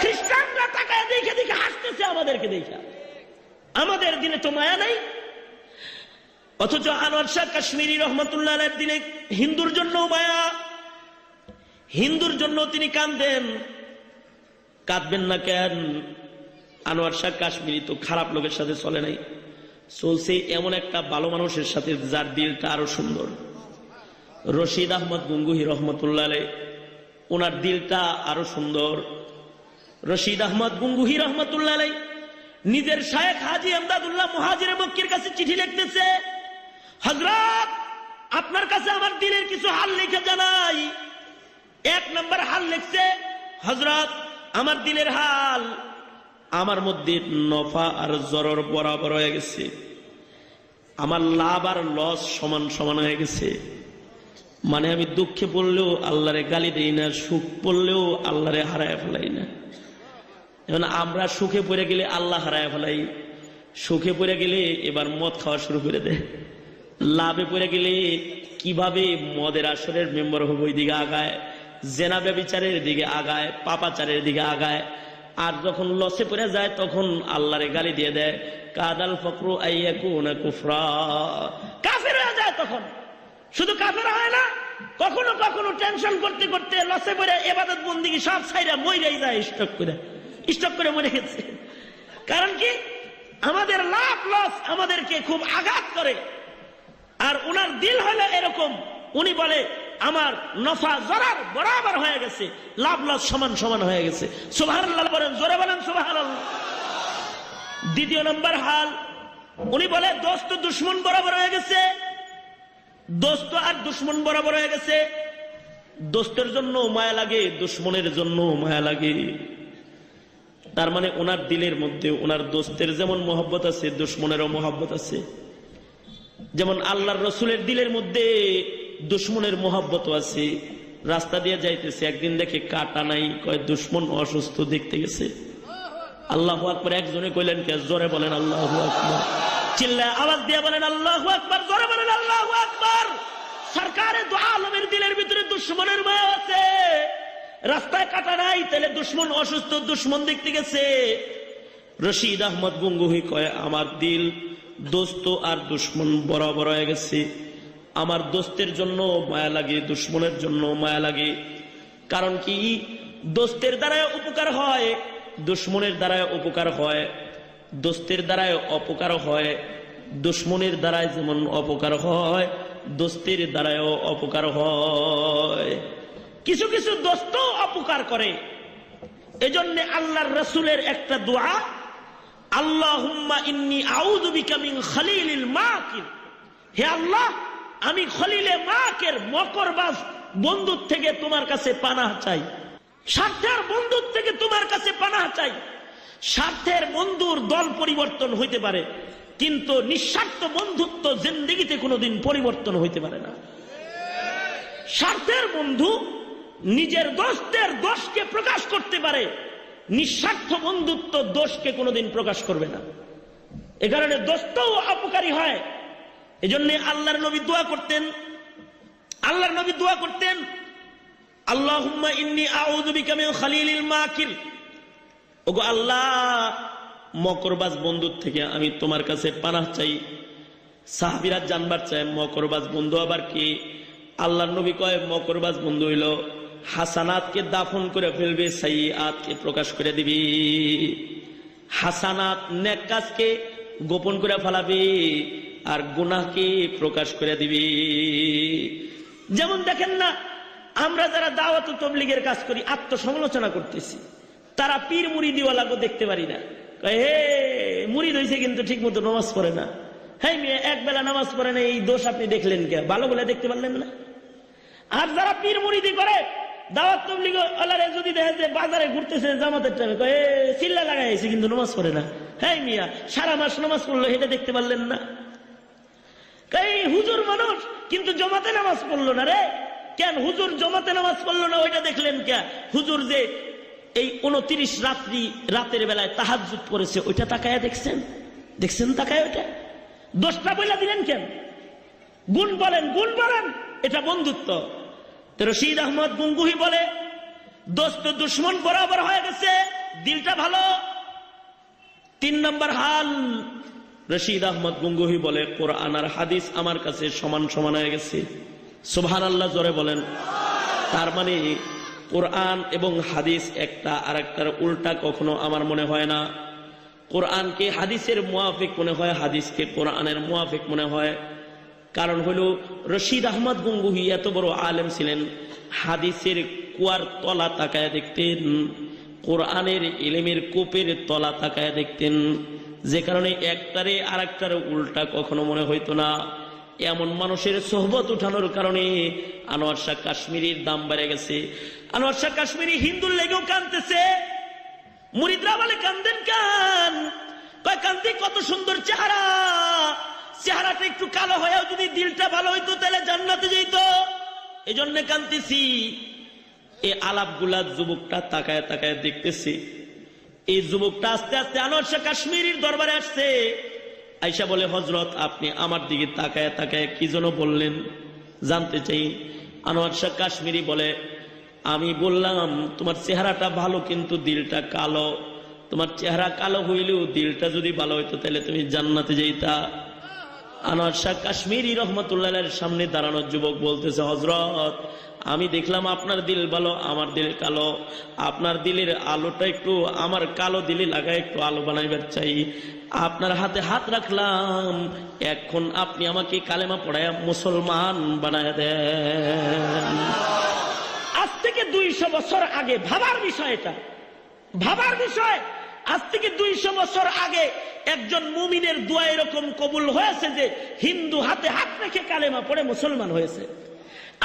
খ্রিস্টানরা তাকায় দেখে দেখে হাসতেছে আমাদেরকে দেখে। আমাদের দিনে তো মায়া নাই। অথচ আনোয়ার শাহ কাশ্মীরি রহমতুল্লাহ আলাইহির দিনে হিন্দুর জন্য মায়া, হিন্দুর জন্য তিনি কাঁদেন। কাঁদবেন না কেন? আনোয়ার শাহ কাশ্মীরি তো খারাপ লোকের সাথে চলে নাই, চলছে এমন একটা ভালো মানুষের সাথে যার দিলটা আরো সুন্দর। রশিদ আহমদ গঙ্গুহি রহমতুল্লাহ আলাইহি, ওনার দিলটা আরো সুন্দর। রশিদ আহমদ গঙ্গুহি রহমতুল্লাহ আলাইহি নিজের শায়েখ হাজী এমদাদুল্লাহ মুহাজিরে মক্কির কাছে চিঠি লিখতেছে, হযরত আপনার কাছে আমার দিলের কিছু হাল লিখে জানাই। ১ নম্বর হাল লিখছে, হযরত আমার দিলের হাল, আমার মধ্যে নফা আর জরর বরাবর হয়ে গেছে, আমার লাভ আর লস সমান সমান হয়ে গেছে। মানে আমি দুঃখে পড়লেও আল্লাহরে গালি দেই না, সুখ পড়লেও আল্লাহরে হারায় ফেলাই না। এখন আমরা সুখে পড়ে গেলে আল্লাহ হারায় ফেলাই, সুখে পড়ে গেলে এবার মদ খাওয়া শুরু করে দেয়, লাভে পড়ে গেলে কিভাবে মদের আসরের মেম্বার হবো ওই দিকে আগায়, জেনা ব্যভিচারের দিকে আগায়, পাপাচারের দিকে আগায়। আর যখন লসে পড়ে যায় তখন আল্লাহরে গালি দিয়ে দেয়, কাদাল ফকরু আইয়াকুনা কুফরা, কাফের হয়ে যায়। তখন শুধু কাফের হয় না, কখনো কখনো টেনশন করতে করতে লসে পড়ে ইবাদত বন্দেগী সব ছাইরা মইরাই যায়, স্টক করে মরে গেছে। কারণ কি? আমাদের লাভ লস আমাদেরকে খুব আঘাত করে। আর ওনার দিল হলো এরকম, উনি বলে আমার নফা জরার বরাবর হয়ে গেছে, লাভ লস সমান সমান হয়ে গেছে। সুবহানাল্লাহ বলেন, জোরে বলেন সুবহানাল্লাহ। ২য় নম্বর হাল, উনি বলে দোস্ত দুশ্মন বরাবর হয়ে গেছে, দোস্ত আর দুশ্মন বরাবর হয়ে গেছে। দোস্তের জন্য মায়া লাগে, দুশ্মনের জন্য মায়া লাগে। তার মানে ওনার দিলের মধ্যে ওনার দোস্তের যেমন মহব্বত আছে, দুশ্মনেরও মহব্বত আছে। যেমন আল্লাহর রসুলের দিলের মধ্যে দুশ্মনের মহব্বত আছে। রাস্তা দিয়ে যাইতেছে, একদিন দেখে কাটা নাই, কয় দুশ্মন অসুস্থ দেখতে গেছে। আল্লাহু আকবার। একজনে কইলেন কে? জোরে বলেন আল্লাহু আকবার, চিল্লায় আওয়াজ দিয়ে বলেন আল্লাহু আকবার, জোরে বলেন আল্লাহু আকবার। সরকারে দু আলমের দিলের ভিতরে দুশ্মনের মায়া আছে। রাস্তায় কাটা নাই, তাহলে দুশ্মন অসুস্থ, দুশ্মন দেখতে গেছে। রশিদ আহমদ গঙ্গুহি কয় আমার দিল দোস্ত আর দুশ্মন বরাবর হয়ে গেছে। আমার দোস্তের জন্য মায়া লাগে, দুশ্মনের জন্য মায়া লাগে। কারণ কি? দোস্তের দ্বারায় উপকার হয়, দুশ্মনের দ্বারায় উপকার হয়। দোস্তের দ্বারায় অপকার হয়, দুশ্মনের দ্বারায় যেমন অপকার হয়, দোস্তের দ্বারায়ও অপকার হয়। কিছু কিছু দোস্ত অপকার করে। এজন্য আল্লাহর রাসূলের একটা দোয়া, আল্লাহুম্মা ইন্নী আউযু বিকা মিন খলিলিল মাকির, হে আল্লাহ আমি খলিলে মাকের মকরবাজ বন্ধুর থেকে তোমার কাছে পানাহ চাই। স্বার্থের বন্ধুর থেকে তোমার কাছে পানাহ চাই। স্বার্থের বন্ধুর দল পরিবর্তন হইতে পারে, কিন্তু নিঃস্বার্থ বন্ধুত্ব জিন্দেগিতে কোনোদিন পরিবর্তন হইতে পারে না। স্বার্থের বন্ধু নিজের দোষের দোষকে প্রকাশ করতে পারে, নিঃস্বার্থ বন্ধুত্ব দোষকে কোনোদিন প্রকাশ করবে না। এ কারণে দোস্তও অপকারী হয়। এজন্য আল্লাহর নবী দোয়া করতেন, আল্লাহুম্মা ইন্নী আউযু বিকা মিন খলিলিল মাকির, ওগো আল্লাহ মকরবাজ বন্ধুর থেকে আমি তোমার কাছে পানাহ চাই। সাহাবীরা জানবার চায় মকরবাজ বন্ধু আবার কি? আল্লাহর নবী কয় মকরবাজ বন্ধু হইল হাসানাতকে দাফন করে ফেলবে, সাইয়্যাতকে প্রকাশ করে দিবি। হাসানাত নেক কাজকে গোপন করে ফেলাবে, আর গুনাহকে প্রকাশ করে দিবি। যেমন দেখেন না, আমরা যারা দাওয়াত ও তাবলীগের কাজ করি আত্মসমালোচনা করতেছি, তারা পীর মুরিদিওয়ালাকে দেখতে পারি না। হে মুরিদ হইছে কিন্তু ঠিক মতো নামাজ পড়ে না। হ্যাঁ মেয়ে এক বেলা নামাজ পড়ে না, এই দোষ আপনি দেখলেন কে? ভালো বলে দেখতে পারলেন না? আর যারা পীর মুরিদি করে, দাওয়াত তাবলীগ ওয়ালারে যদি দেখে যে বাজারে ঘুরতেছে জামাতের টাইমে, কয় চিল্লা লাগাইছে কিন্তু নামাজ পড়ে না। হ্যাঁ মিয়া সারা মাস নামাজ পড়লো, এটা দেখতে পারলেন না? হুজুর মানুষ কিন্তু জমাতে নামাজ পড়লো না রে। কেন হুজুর জমাতে নামাজ পড়লো না? ওইটা দেখলেন কে? হুজুর যে এই 29 রাতের বেলায় তাহাজ্জুদ করেছে, ওইটা তাকায়া দেখছেন? তাকায় ওইটা দোষটা বইলা দিলেন কেন? গুণ বলেন, এটা বন্ধুত্ব। তো রশিদ আহমদ গঙ্গুহি বলে, দোস্ত দুশ্মন বরাবর হয়ে গেছে, দিলটা ভালো। 3 নম্বর হাল, রশিদ আহমদ গঙ্গুহি বলে, কোরআন আর হাদিস আমার কাছে সমান হয়ে গেছে। সুবহানাল্লাহ, জোরে বলেন। তার মানে কোরআন এবং হাদিস একটা আরেকটার উল্টা কখনো আমার মনে হয় না। কোরআনকে হাদিসের মুয়াফিক মনে হয়, হাদিসকে কোরআনের মুয়াফিক মনে হয়। কারণ হলো রশিদ আহমদ গঙ্গুহি এত বড় আলেম ছিলেন, হাদিসের কুয়ার তলা তাকায় দেখতেন, কোরআনের ইলমের কূপের তলা তাকায় দেখতেন, যে কারণে একটারে আরেকটার উল্টা কখনো মনে হইতো না। এমন মানুষের সোহবত উঠানোর কারণে আনোয়ার শাহ কাশ্মীরির দাম বেড়ে গেছে। আনোয়ার শাহ কাশ্মীরি হিন্দুর লেগেও কাঁদতেছে। মুরিদরা বলে, কান্দেন কেন? কয়, কান্দি, কত সুন্দর চেহারাটা একটু কালো হয়েও যদি দিলটা ভালো হইতো তাহলে জান্নাতে যেত, এই জন্য কান্দিছি। এই আলাপগুলা যুবকটা তাকায় দেখতেছি। এই যুবকটা আস্তে আস্তে আনোয়ার শাহ কাশ্মীরির দরবারে আসছে। আইসা বলে, হযরত, আপনি আমার দিকে তাকায় কি যেন বললেন, জানতে চাই। আনোয়ার শাহ কাশ্মীরি বলে, আমি বললাম তোমার চেহারাটা ভালো কিন্তু দিলটা কালো। তোমার চেহারা কালো হইলেও দিলটা যদি ভালো হইতো তাহলে তুমি জান্নাতে যাইতা। আনোয়ার শাহ কাশ্মীরি রহমতুল্লাহের সামনে দাঁড়ানো যুবক বলতেছে, হযরত, আমি দেখলাম আপনার দিল ভালো, আমার দিল কালো। আপনার দিলের আলোটা একটু আমার কালো দিলে লাগায় একটু আলো বানাইবার চাই। আপনার হাতে হাত রাখলাম, এখন আপনি আমাকে কালেমা পড়ায় মুসলমান বানায় দেন। আজ থেকে 200 বছর আগে, ভাবার বিষয় এটা, ভাবার বিষয়। আজ থেকে 200 বছর আগে একজন মুমিনের দোয়া এরকম কবুল হয়েছে যে হিন্দু হাতে হাত রেখে কালেমা পড়ে মুসলমান হয়েছে।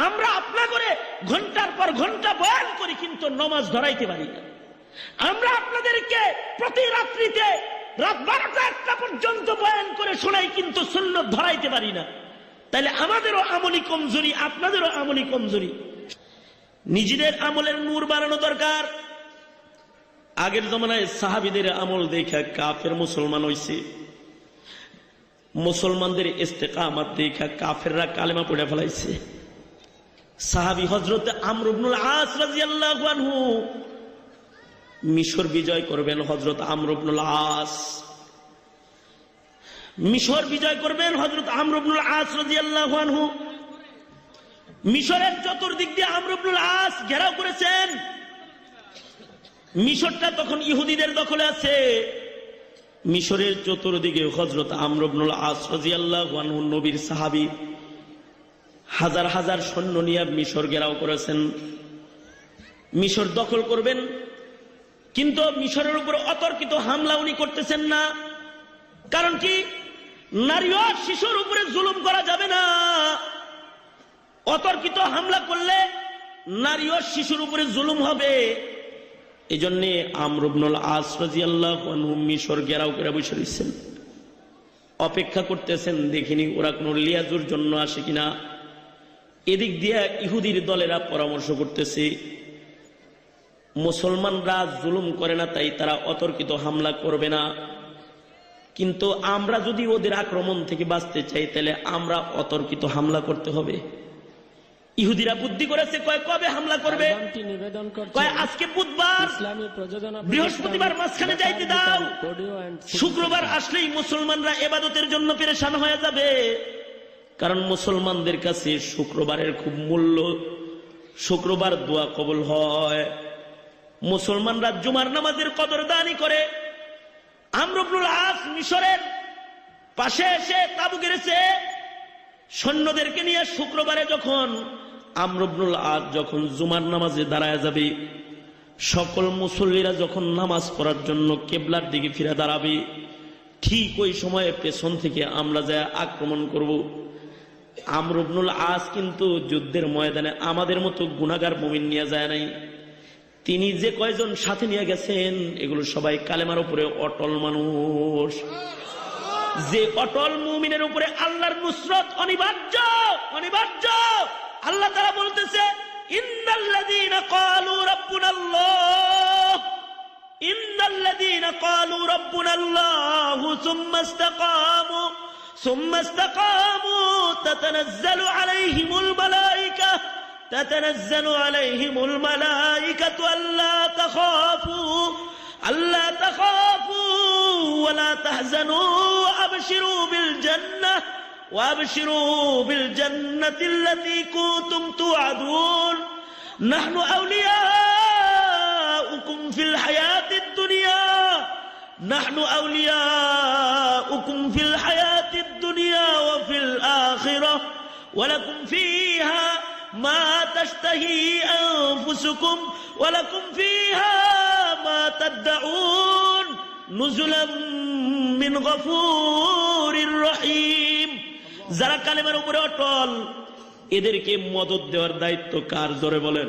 আমরা আপনা করে ঘন্টার পর ঘন্টা বয়ান করি কিন্তু নমাজ ধরাইতে পারি না। আমরা আপনাদেরকে প্রতি রাত্রিতে রাত 12টা-1টা পর্যন্ত বয়ান করে শোনাই কিন্তু সুন্নাত ধরাইতে পারি না। তাহলে আমাদেরও আমলি কমজোরি, আপনাদেরও আমলি কমজোরি। নিজেদের আমলের নূর বাড়ানো দরকার। আগের জমানায় সাহাবীদের আমল দেখে কাফের মুসলমান হইছে, মুসলমানদের ইস্তেকামত দেখে কাফেররা কালেমা পড়ে ফেলাইছে। সাহাবী হযরত আমর ইবনুল আস রাদিয়াল্লাহু আনহু মিশর বিজয় করবেন। হযরত আমর ইবনুল আস মিশর বিজয় করবেন। হযরত আমর ইবনুল আস রাদিয়াল্লাহু আনহু মিশরের চতুর্দিক দিয়ে আমর ইবনুল আস ঘেরাও করেছেন। মিশরটা তখন ইহুদিদের দখলে আছে। মিশরের চতুর্দিকে হযরত আমর ইবনুল আস রাদিয়াল্লাহু আনহু নবীর সাহাবী, হাজার হাজার সৈন্য নিয়ে মিশর ঘেরাও করেছেন। মিশর দখল করবেন, কিন্তু মিশরের উপর অতর্কিত হামলা উনি করতেছেন না। কারণ কি? নারী ও শিশুর উপরে জুলুম করা যাবে না। অতর্কিত হামলা করলে নারী ও শিশুর উপরে জুলুম হবে। এই জন্য আমর ইবনুল আস রাদিয়াল্লাহু আনহু মিশর ঘেরাও করে বসে রয়েছেন, অপেক্ষা করতেছেন দেখিনি ওরা কোন লিয়াজুর জন্য আসে কিনা। এদিক দিয়ে ইহুদির দলেরা পরামর্শ করতেছে, মুসলমানরা জুলুম করে না তাই তারা অতর্কিত হামলা করবে না, কিন্তু আমরা যদি ওদের আক্রমণ থেকে বাঁচতে চাই তাহলে আমরা অতর্কিত হামলা করতে হবে। ইহুদিরা বুদ্ধি করেছে, কবে হামলা করবে? আজকে বুধবার, বৃহস্পতিবার মাঝখানে যাইতে দাও, শুক্রবার আসলেই মুসলমানরা ইবাদতের জন্য পেরেশান হয়ে যাবে। কারণ মুসলমানদের কাছে শুক্রবারের খুব মূল্য, শুক্রবার দোয়া কবুল হয়। মুসলমানরা জুমার নামাজের কদরদানি করে। আমর ইবনুল আস মিশরের পাশে এসে তাবু গেড়েছে সৈন্যদেরকে নিয়ে। শুক্রবারে যখন আমর ইবনুল আস যখন জুমার নামাজে দাঁড়ায় যাবে, সকল মুসল্লিরা যখন নামাজ পড়ার জন্য কিবলার দিকে ফিরে দাঁড়াবে, ঠিক ওই সময়ে পেছন থেকে আমরা যা আক্রমণ করব। আমর ইবনুল আস কিন্তু যুদ্ধের ময়দানে আমাদের মতো গুনাহগার মুমিন নিয়ে যায় নাই। তিনি যে কয়জন সাথে নিয়ে গেছেন এগুলো সবাই কালেমার উপরে অটল মানুষ। যে অটল মুমিনের উপরে আল্লাহর নুসরত অনিবার্য অনিবার্য। আল্লাহ তাআলা বলতেছে ইন্নাল্লাযীনা ক্বালু রাব্বুনাল্লাহ ইন্নাল্লাযীনা ক্বালু রাব্বুনাল্লাহু সুম্মা ইসতাকামু তাতানাজ্জালু আলাইহিমুল মালাইকাতু আল্লা তাখাফু ওয়া লা তাহজানু ওয়াবশিরু বিল জান্নাতি আল্লাতী কুনতুম তুআদুন নাহনু আউলিয়াউকুম ফিল হায়াতিদ দুনিয়া ওয়া ফিল আখিরাহ ওয়া লাকুম ফীহা মা তাশতাহি আনফুসুকুম ওয়া লাকুম ফীহা মা তাদউন নুজুলাম মিন গফুরির রহিম। যারা কালেমার উপরে অটল এদেরকে মদদ দেওয়ার দায়িত্ব কার? জোরে বলেন।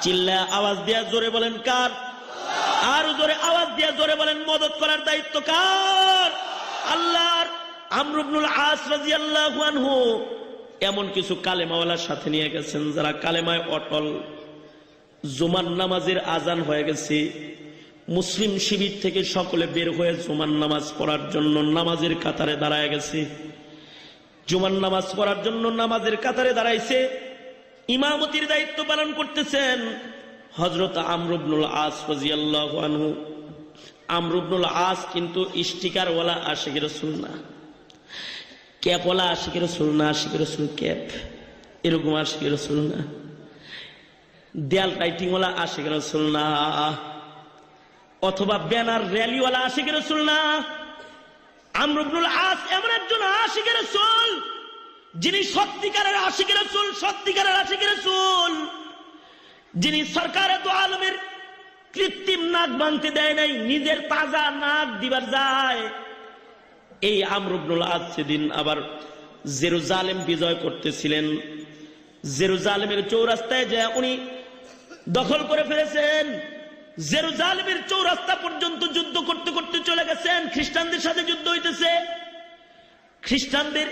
চিল্লা আওয়াজ দিয়া জোরে বলেন কার? আর জোরে আওয়াজ দিয়া জোরে বলেন মদদ করার দায়িত্ব কার? আল্লাহর। আমর ইবনুল আস রাদিয়াল্লাহু আনহু এমন কিছু কালেমাওয়ালার সাথে নিয়ে গেছেন যারা কালেমায় অটল। জুমার নামাজের আজান হয়ে গেছে, মুসলিম শিবির থেকে সকলে বের হয়ে জুমার নামাজ পড়ার জন্য নামাজের কাতারে দাঁড়ায় গেছে। জুমার নামাজ পড়ার জন্য নামাজের কাতারে দাঁড়াইছে। ইমামতির দায়িত্ব পালন করতেছেন হযরত আমর ইবনুল আস রাদিয়াল্লাহু আনহু। আমর ইবনুল আস কিন্তু স্টিকারওয়ালা আশিক রাসূল না, ক্যাপওয়ালা আশিক রাসূল না, আশিক রাসূল ক্যাপ এরকম আশিক রাসূল না, দেয়াল টাইটিংওয়ালা আশিক রাসূল না, অথবা ব্যানার র্যালিওয়ালা আশিক রাসূল না। আমর ইবনুল আস এমন একজন আশিক রাসূল যিনি সত্যিকারের আশিক রাসূল, সত্যিকারের আশিক রাসূল, যিনি সরকারে দু আলমের কৃত্রিম নাক ভাঙতে দেয় নাই, নিজের তাজা নাক দিবার যায়। এই আমর ইবনুল আস সেদিন আবার জেরুজালেম বিজয় করতেছিলেন। জেরুজালেমের চৌরাস্তায় যায় উনি দখল করে ফেলেছেন। জেরুজালেমের চৌরাস্তা পর্যন্ত যুদ্ধ করতে করতে চলে গেছেন। খ্রিস্টানদের সাথে যুদ্ধ হইতেছে। খ্রিস্টানদের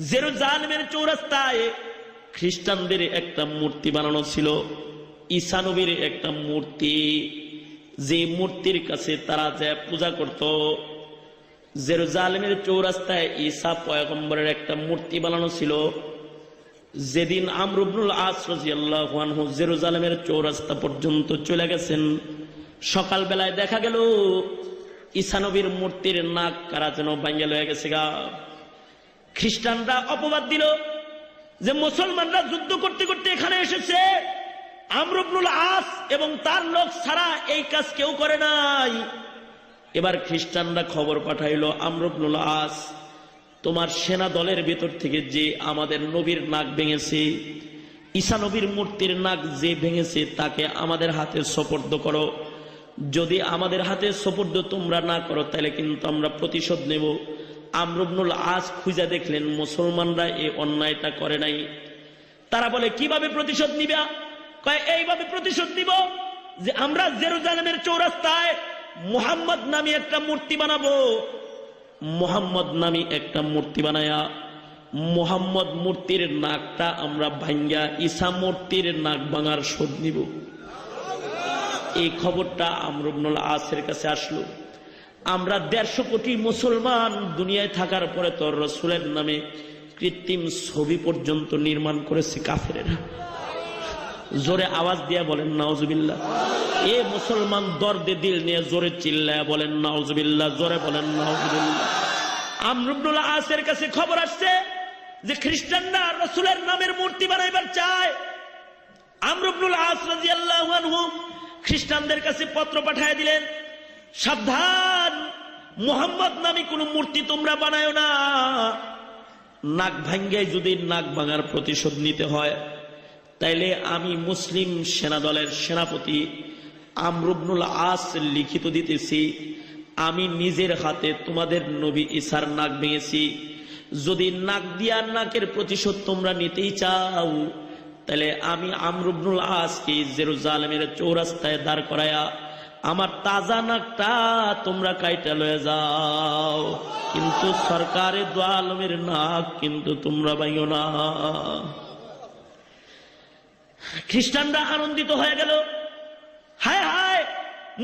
জেরুজালেমের চৌরাস্তায় খ্রিস্টানদের একটা মূর্তি বানানো ছিল, ঈসা নবীর একটা মূর্তি, যে মূর্তির কাছে তারা যা পূজা করত। জেরুজালেমের চৌরাস্তায় ঈসা পয়গম্বরের একটা মূর্তি বানানো ছিল। যেদিন আমর ইবনুল আস রাদিয়াল্লাহু আনহু জেরুজালেমের চৌরাস্তা পর্যন্ত চলে গেছেন, সকালবেলায় দেখা গেল ঈসা নবীর মূর্তির নাক কারা যেন ভাঙা লয়ে গেছে গা। খ্রিস্টানরা অপবাদ দিল যে মুসলমানরা যুদ্ধ করতে করতে এখানে এসেছে, আমর ইবনুল আস এবং তার লোক ছাড়া এই কাজ কেউ করে নাই। এবার খ্রিস্টানরা খবর পাঠাইল, আমর ইবনুল আস, তোমার সেনা দলের ভেতর থেকে যে আমাদের নবীর নাক ভেঙেছে, ঈসা নবীর মূর্তির নাক যে ভেঙেছে তাকে আমাদের হাতে সোপর্দ করো। যদি আমাদের হাতে সোপর্দ তোমরা না করো তাহলে কিন্তু আমরা প্রতিশোধ নেব। আমর ইবনুল আস খুঁজে দেখলেন মুসলমানরা এই অন্যায়টা করে নাই। তারা বলে কিভাবে প্রতিশোধ নিবা? কয় এইভাবে প্রতিশোধ নিব যে আমরা জেরুজালেমের চৌরাস্তায় মুহাম্মদ নামী একটা মূর্তি বানাবো। মুহাম্মদ নামী একটা মূর্তি বানায়া মুহাম্মদ মূর্তির নাকটা আমরা ভাঙ্গা ঈসা মূর্তির নাক ভাঙার শোধ নিব। এই খবরটা আমর ইবনুল আসের কাছে আসলো। আমরা 150 কোটি মুসলমান দুনিয়ায় থাকার পরে তোর রাসূলের নামে কৃত্রিম ছবি পর্যন্ত নির্মাণ করেছে কাফেরেরা। জোরে আওয়াজ দিয়া বলেন নাউজুবিল্লাহ। এ মুসলমান দর্দে দিল নিয়ে জোরে চিল্লায় বলেন নাউজুবিল্লাহ, জোরে বলেন নাউজুবিল্লাহ। আমর ইবনুল আসের কাছে খবর আসছে যে খ্রিস্টানরা রাসূলের নামের মূর্তি বানাইবার চায়। আমর ইবনুল আস রাদিয়াল্লাহু আনহু খ্রিস্টানদের কাছে পত্র পাঠিয়ে দিলেন, সাবধান, মুহাম্মদ নামী কোন মূর্তি তোমরা বানায়ো না। নাক ভাঙ্গায় যদি নাক ভাঙার প্রতিশোধ নিতে হয় তাইলে আমি মুসলিম সেনা দলের সেনাপতি আমর ইবনুল আস লিখিত দিতেছি, আমি নিজের হাতে তোমাদের নবী ঈসার নাক ভেঙেছি। যদি নাক দিয়া নাকের প্রতিশোধ তোমরা নিতেই চাও তাহলে আমি আমর ইবনুল আসকে জেরুজালেমের চৌরাস্তায় দাঁড় করায়া আমার তাজা নাকটা তোমরা কাইটা লয়ে যাও, কিন্তু সরকারে দু আলমের নাক কিন্তু তোমরা ভাঙিও না। খ্রিস্টানরা আনন্দিত হয়ে গেল, হায় হায়,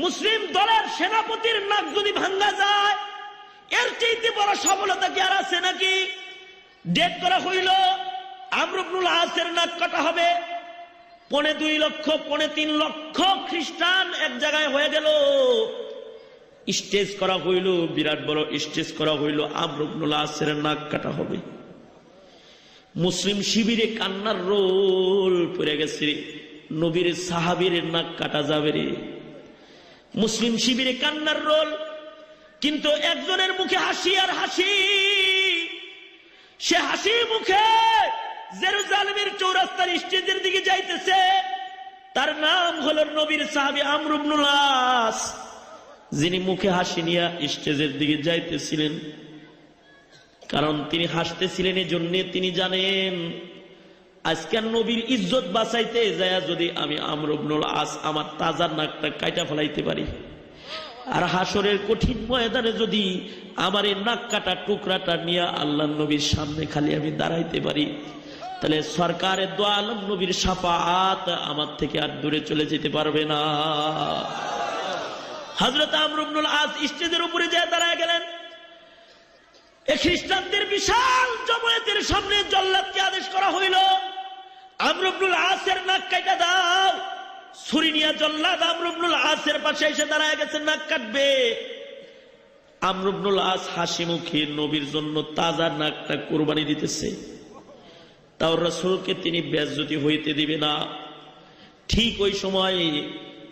মুসলিম দলের সেনাপতির নাক যদি ভাঙ্গা যায় এর চাইতে বড় সফলতা কি আর আছে নাকি? ডেট করা হইল, আমর ইবনুল আসের নাক কাটা হবে। 2.5 লক্ষ 3.5 লক্ষ খ্রিস্টান এক জায়গায় হয়ে গেল। স্টেজ করা হইল, বিরাট বড় স্টেজ করা হইল, আমর ইবনুল আসের নাক কাটা হবে। মুসলিম শিবিরে কান্নার রোল পড়ে গেছে, নবীর সাহাবীর নাক কাটা যাবে রে। মুসলিম শিবিরে কান্নার রোল, কিন্তু একজনের মুখে হাসি আর হাসি। সে হাসি মুখে জেরুজালেমের চৌরাস্তার স্টেজের দিকে যাইতেছে। তার নাম হলো নবীর সাহাবী আমর ইবনুল আস, যিনি মুখে হাসি নিয়ে স্টেজের দিকে যাইতেছিলেন। কারণ তিনি হাসতেছিলেন এই জন্য তিনি জানেন আজকের নবীর ইজ্জত বাঁচাইতে যায় যদি আমি আমর ইবনুল আস আমার তাজা নাকটা কাইটা ফেলাইতে পারি, আর হাসরের কঠিন ময়দানে যদি আমার এই নাক কাটা টুকরাটা নিয়ে আল্লাহ নবীর সামনে খালি আমি দাঁড়াইতে পারি, তাহলে সরকারের দু আলম নবীর শাফাআত আমার থেকে আর দূরে চলে যেতে পারবে না। হযরত আমর ইবনুল আস স্টেজের উপরে যায় দাঁড়ায় গেলেন। এই খ্রিস্টানদের বিশাল জমায়েতের সামনে জল্লাদকে আদেশ করা হইল, আমর ইবনুল আসের নাক কাটা দাও। ছুরি নিয়ে জল্লাদ আমর ইবনুল আসের পাশে এসে দাঁড়ায় গেছে, নাক কাটবে। আমর ইবনুল আস হাসি মুখে নবীর জন্য তাজা নাকটা কুরবানি দিতেছে, তাও রাসূলকে তিনি বেইজ্জতি হইতে দিবে না। ঠিক ওই সময়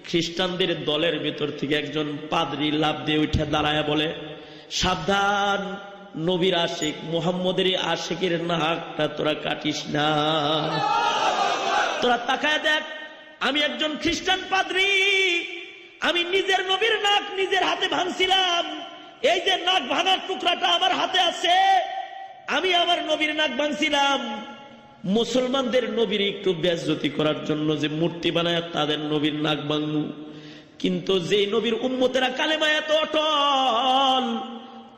খ্রিস্টানদের দলের ভেতর থেকে একজন পাদ্রী লাফ দিয়ে উঠে দাঁড়ায় বলে, সাবধান, নবীর আশিক মুহাম্মদের আশিকের নাকটা তোরা কাটিস না। তোরা তাকায় দেখ, আমি একজন খ্রিস্টান পাদ্রী, আমি নিজের নবীর নাক নিজের হাতে ভাঙছিলাম। এই যে নাক ভাঙার টুকরাটা আমার হাতে আছে, আমি আমার নবীর নাক ভাঙছিলাম। মুসলমানদের নবীর একটু বেইজ্জতি করার জন্য যে মূর্তি বানায় তাদের নবীর নাক ভাঙু, কিন্তু যে নবীর উম্মতেরা কালেমায় এত অটল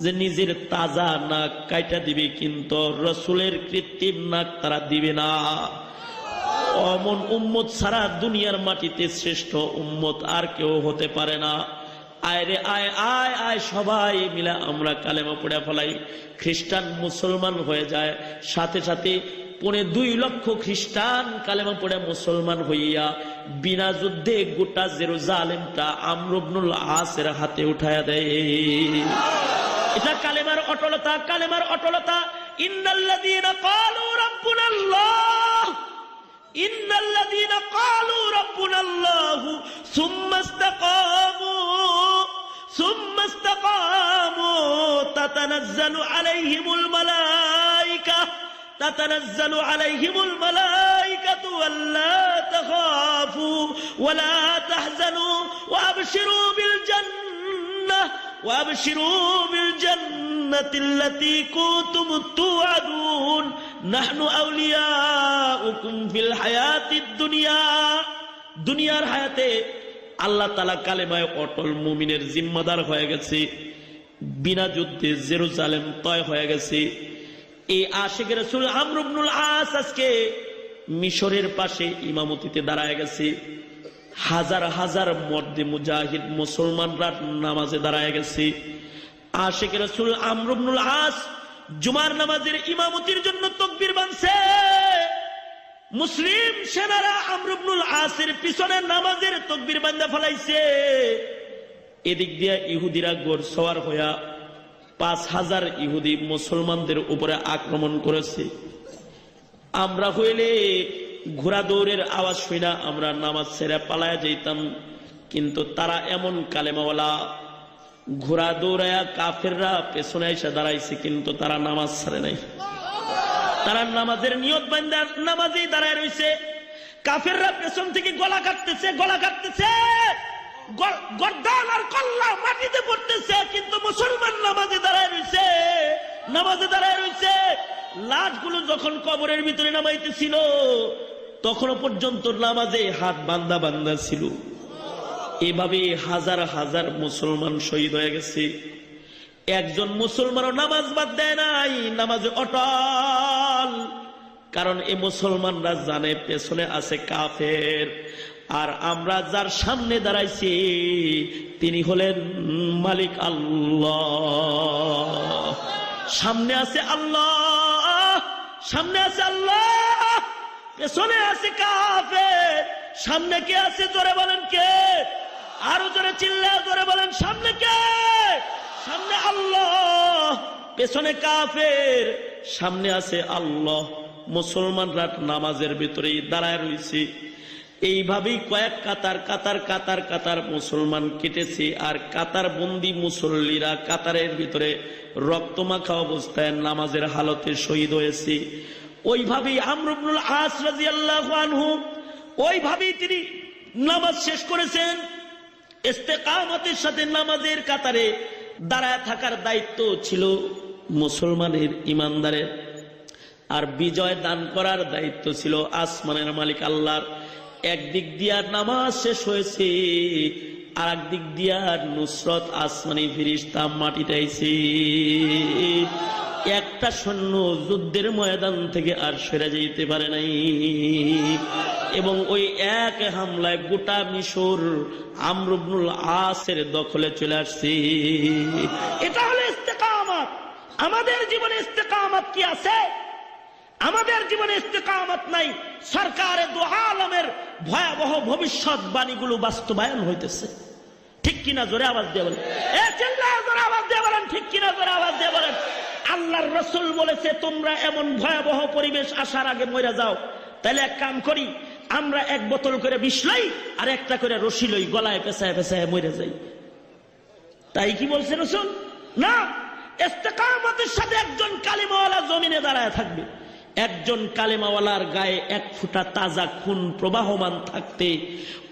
যে নিজের তাজা নাক কাইটা দিবে, কিন্তু রাসূলের কৃত্রিম নাক তারা দিবে না। অমন উম্মত ছাড়া দুনিয়ার মাটিতে শ্রেষ্ঠ উম্মত আর কেউ হতে পারে না। আয় রে আয়, আয় আয়, সবাই মিলে আমরা কালেমা পড়ে ফেলাই। খ্রিস্টান মুসলমান হয়ে যায়, সাথে সাথে 2.5 লক্ষ খ্রিস্টান কালেমা পড়ে মুসলমান হইয়া বিনা যুদ্ধে গোটা জেরুজালেমটা আমর ইবনুল আসের হাতে উঠায়া দেয়। এটা কালেমার অটলতা, কালেমার অটলতা। ইন্নাল্লাযীনা ক্বালু রাব্বুনাল্লাহ, ইন্নাল্লাযীনা ক্বালু রাব্বুনাল্লাহ সুম্মা ইসতাকামু তাতানাজ্জালু আলাইহিমুল মালায়েকা আল্লা তাখাফু ওয়া লা তাহজানু وابشروا بالجنة التي كنتم توعدون نحن أولياؤكم في الحياة الدنيا। দুনিয়ার হায়াতে আল্লাহ তাআলা কালেমায়ে অটল মুমিনের জিম্মাদার হয়ে গেছে, বিনা যুদ্ধে জেরুজালেম তয় হয়ে গেছে। এই আশিক রাসূল আমর ইবনুল আস আজকে মিশরের পাশে ইমামতিতে দাঁড়ায় গেছে। হাজার হাজার মর্দে মুজাহিদ মুসলমানরা নামাজে দাঁড়ায় গেছে। আশিক রাসূল আমর ইবনুল আস জুমার নামাজের ইমামতির জন্য তাকবীর বাঁধছে। মুসলিম সেনারা আমর ইবনুল আসের পিছনে নামাজের তাকবীর বাঁধা ফেলাইছে। এদিক দিয়ে ইহুদিরা ঘোড়সওয়ার হইয়া 5000 ইহুদি মুসলমানদের উপরে আক্রমণ করেছে। আমরা হইলে ঘোড়া দৌড়ের আওয়াজ শুনা আমরা নামাজ ছেড়ে পালায়া যেতাম, কিন্তু তারা এমন কালেমাওয়ালা, ঘোড়া দৌড়ায়া কাফেররা পেছনে এসে দাঁড়াইছে, কিন্তু তারা নামাজ ছাড়ে নাই। তারা নামাজের নিয়ত বান্ধা নামাজেই দাঁড়ায় রয়েছে। কাফেররা পেছন থেকে গলা কাটতেছে, গর্দান আর কল্লা মাটিতে পড়তেছে, কিন্তু মুসলমান নামাজে দাঁড়ায় রয়েছে। লাশগুলো যখন কবরের ভিতরে নামাইতেছিল তখনও পর্যন্ত নামাজে হাত বান্দা ছিল। এভাবে হাজার হাজার মুসলমান শহীদ হয়ে গেছে। একজন মুসলমানও নামাজ বাদ দেয় নাই, নামাজে অটল। কারণ এই মুসলমানরা জানে পেছনে আছে কাফের, আর আমরা যার সামনে দাঁড়াইছি তিনি হলেন মালিক আল্লাহ। সামনে আছে আল্লাহ, সামনে আছে আল্লাহ, পেছনে আছে কাফের। সামনে কে আছে জোরে বলেন কে? আরো জোরে চিল্লায় জোরে বলেন সামনে কে? সামনে আল্লাহ, পেছনে কাফের, সামনে আছে আল্লাহ। মুসলমানরা নামাজের ভিতরেই দাঁড়ায় রয়েছে। এইভাবেই কয়েক কাতার কাতার কাতার কাতার মুসলমান কেটেছে, আর কাতার বন্দী মুসল্লিরা কাতারের ভিতরে রক্তমাখা অবস্থায় নামাজের হালতে শহীদ হয়েছে। ওইভাবেই আমর ইবনুল আস রাদিয়াল্লাহু আনহু ওইভাবেই তিনি নামাজ শেষ করেছেন। ইস্তেকামতের সাথে নামাজের কাতারে দাঁড়ায় থাকার দায়িত্ব ছিল মুসলমানের ইমানদারের, আর বিজয় দান করার দায়িত্ব ছিল আসমানের মালিক আল্লাহর। একদিক দিয়া নামাজ শেষ হয়েছে, আর একদিক দিয়া নুসরত আসমানি ফিরিস্তা মাটিতে আইছে। একটা সৈন্য যুদ্ধের ময়দান থেকে আর সরে যেতে পারে নাই, এবং ওই এক হামলায় গোটা মিশর আমর ইবনুল আসের দখলে চলে আসছে। এটা হলো ইস্তেকামত। আমাদের জীবনে ইস্তেকামত কি আছে? আমাদের জীবনে ইস্তেকামত নাই। সরকারে দু আলমের ভয়াবহ ভবিষ্যৎবাণীগুলো বাস্তবায়ন হইতেছে। ঠিক কিনা জোরে আওয়াজ দিয়ে বলেন। জোরে আওয়াজ দিয়ে বলেন ঠিক কিনা জোরে আওয়াজ দিয়ে বলেন। আল্লাহর রাসূল বলেছে তোমরা এমন ভয়াবহ পরিবেশ আসার আগে মরে যাও। তাহলে এক কাম করি, আমরা এক বোতল করে বিষ লই আর একটা করে রশি লই, গলায় পেঁচায় পেঁচায় মরে যাই। তাই কি বলছে রাসূল? না, ইস্তেকামতের সাথে একজন কালিমাওয়ালা জমিনে দাঁড়ায় থাকবে। একজন কালিমাওয়ালার গায়ে এক ফোঁটা তাজা খুন প্রবাহমান থাকতে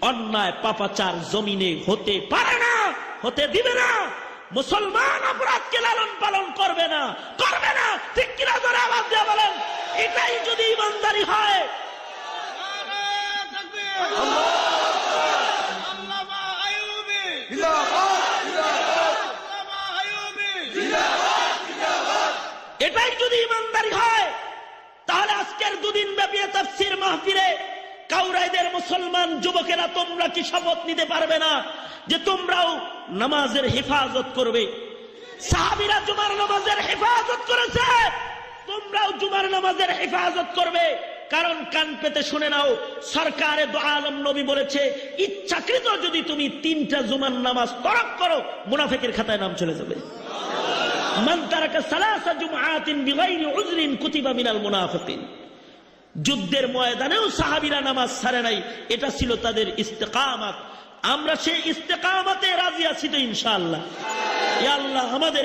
অন্যায় পাপাচার জমিনে হতে পারে না, হতে দিবে না। মুসলমান অপরাধকে লালন পালন করবে না, করবে না। ঠিক কিনা জোরে আওয়াজ দিয়ে বলেন। এটাই যদি ইমানদারি হয়। এটাই যদি ইমানদারি হয়, তাহলে আজকের দুদিন ব্যাপী তাফসীর মাহফিলে কাউরাইদের মুসলমান যুবকেরা তোমরা কি শপথ নিতে পারবে না যে তোমরাও নামাজের হেফাজত করবে? সাহাবীরা জুমার নামাজের হেফাজত করেছে, তোমরাও জুমার নামাজের হেফাজত করবে। কারণ কান পেতে শুনে নাও, সরকারে দু আলম নবী বলেছে ইচ্ছাকৃত যদি তুমি 3টা জুমার নামাজ তরক করো, মুনাফিকের খাতায় নাম চলে যাবে। মান তারাকা সালাসা জুমআতিন বিগাইরি উযরিন কুতিবা মিনাল মুনাফিকিন। যুদ্ধের ময়দানেও সাহাবীরা নামাজ ছাড়ে নাই, এটা ছিল তাদের ইস্তেকামত। আমরা সেই ইস্তেকামতে রাজি আছি তো ইনশাআল্লাহ। ইয়া আল্লাহ আমাদের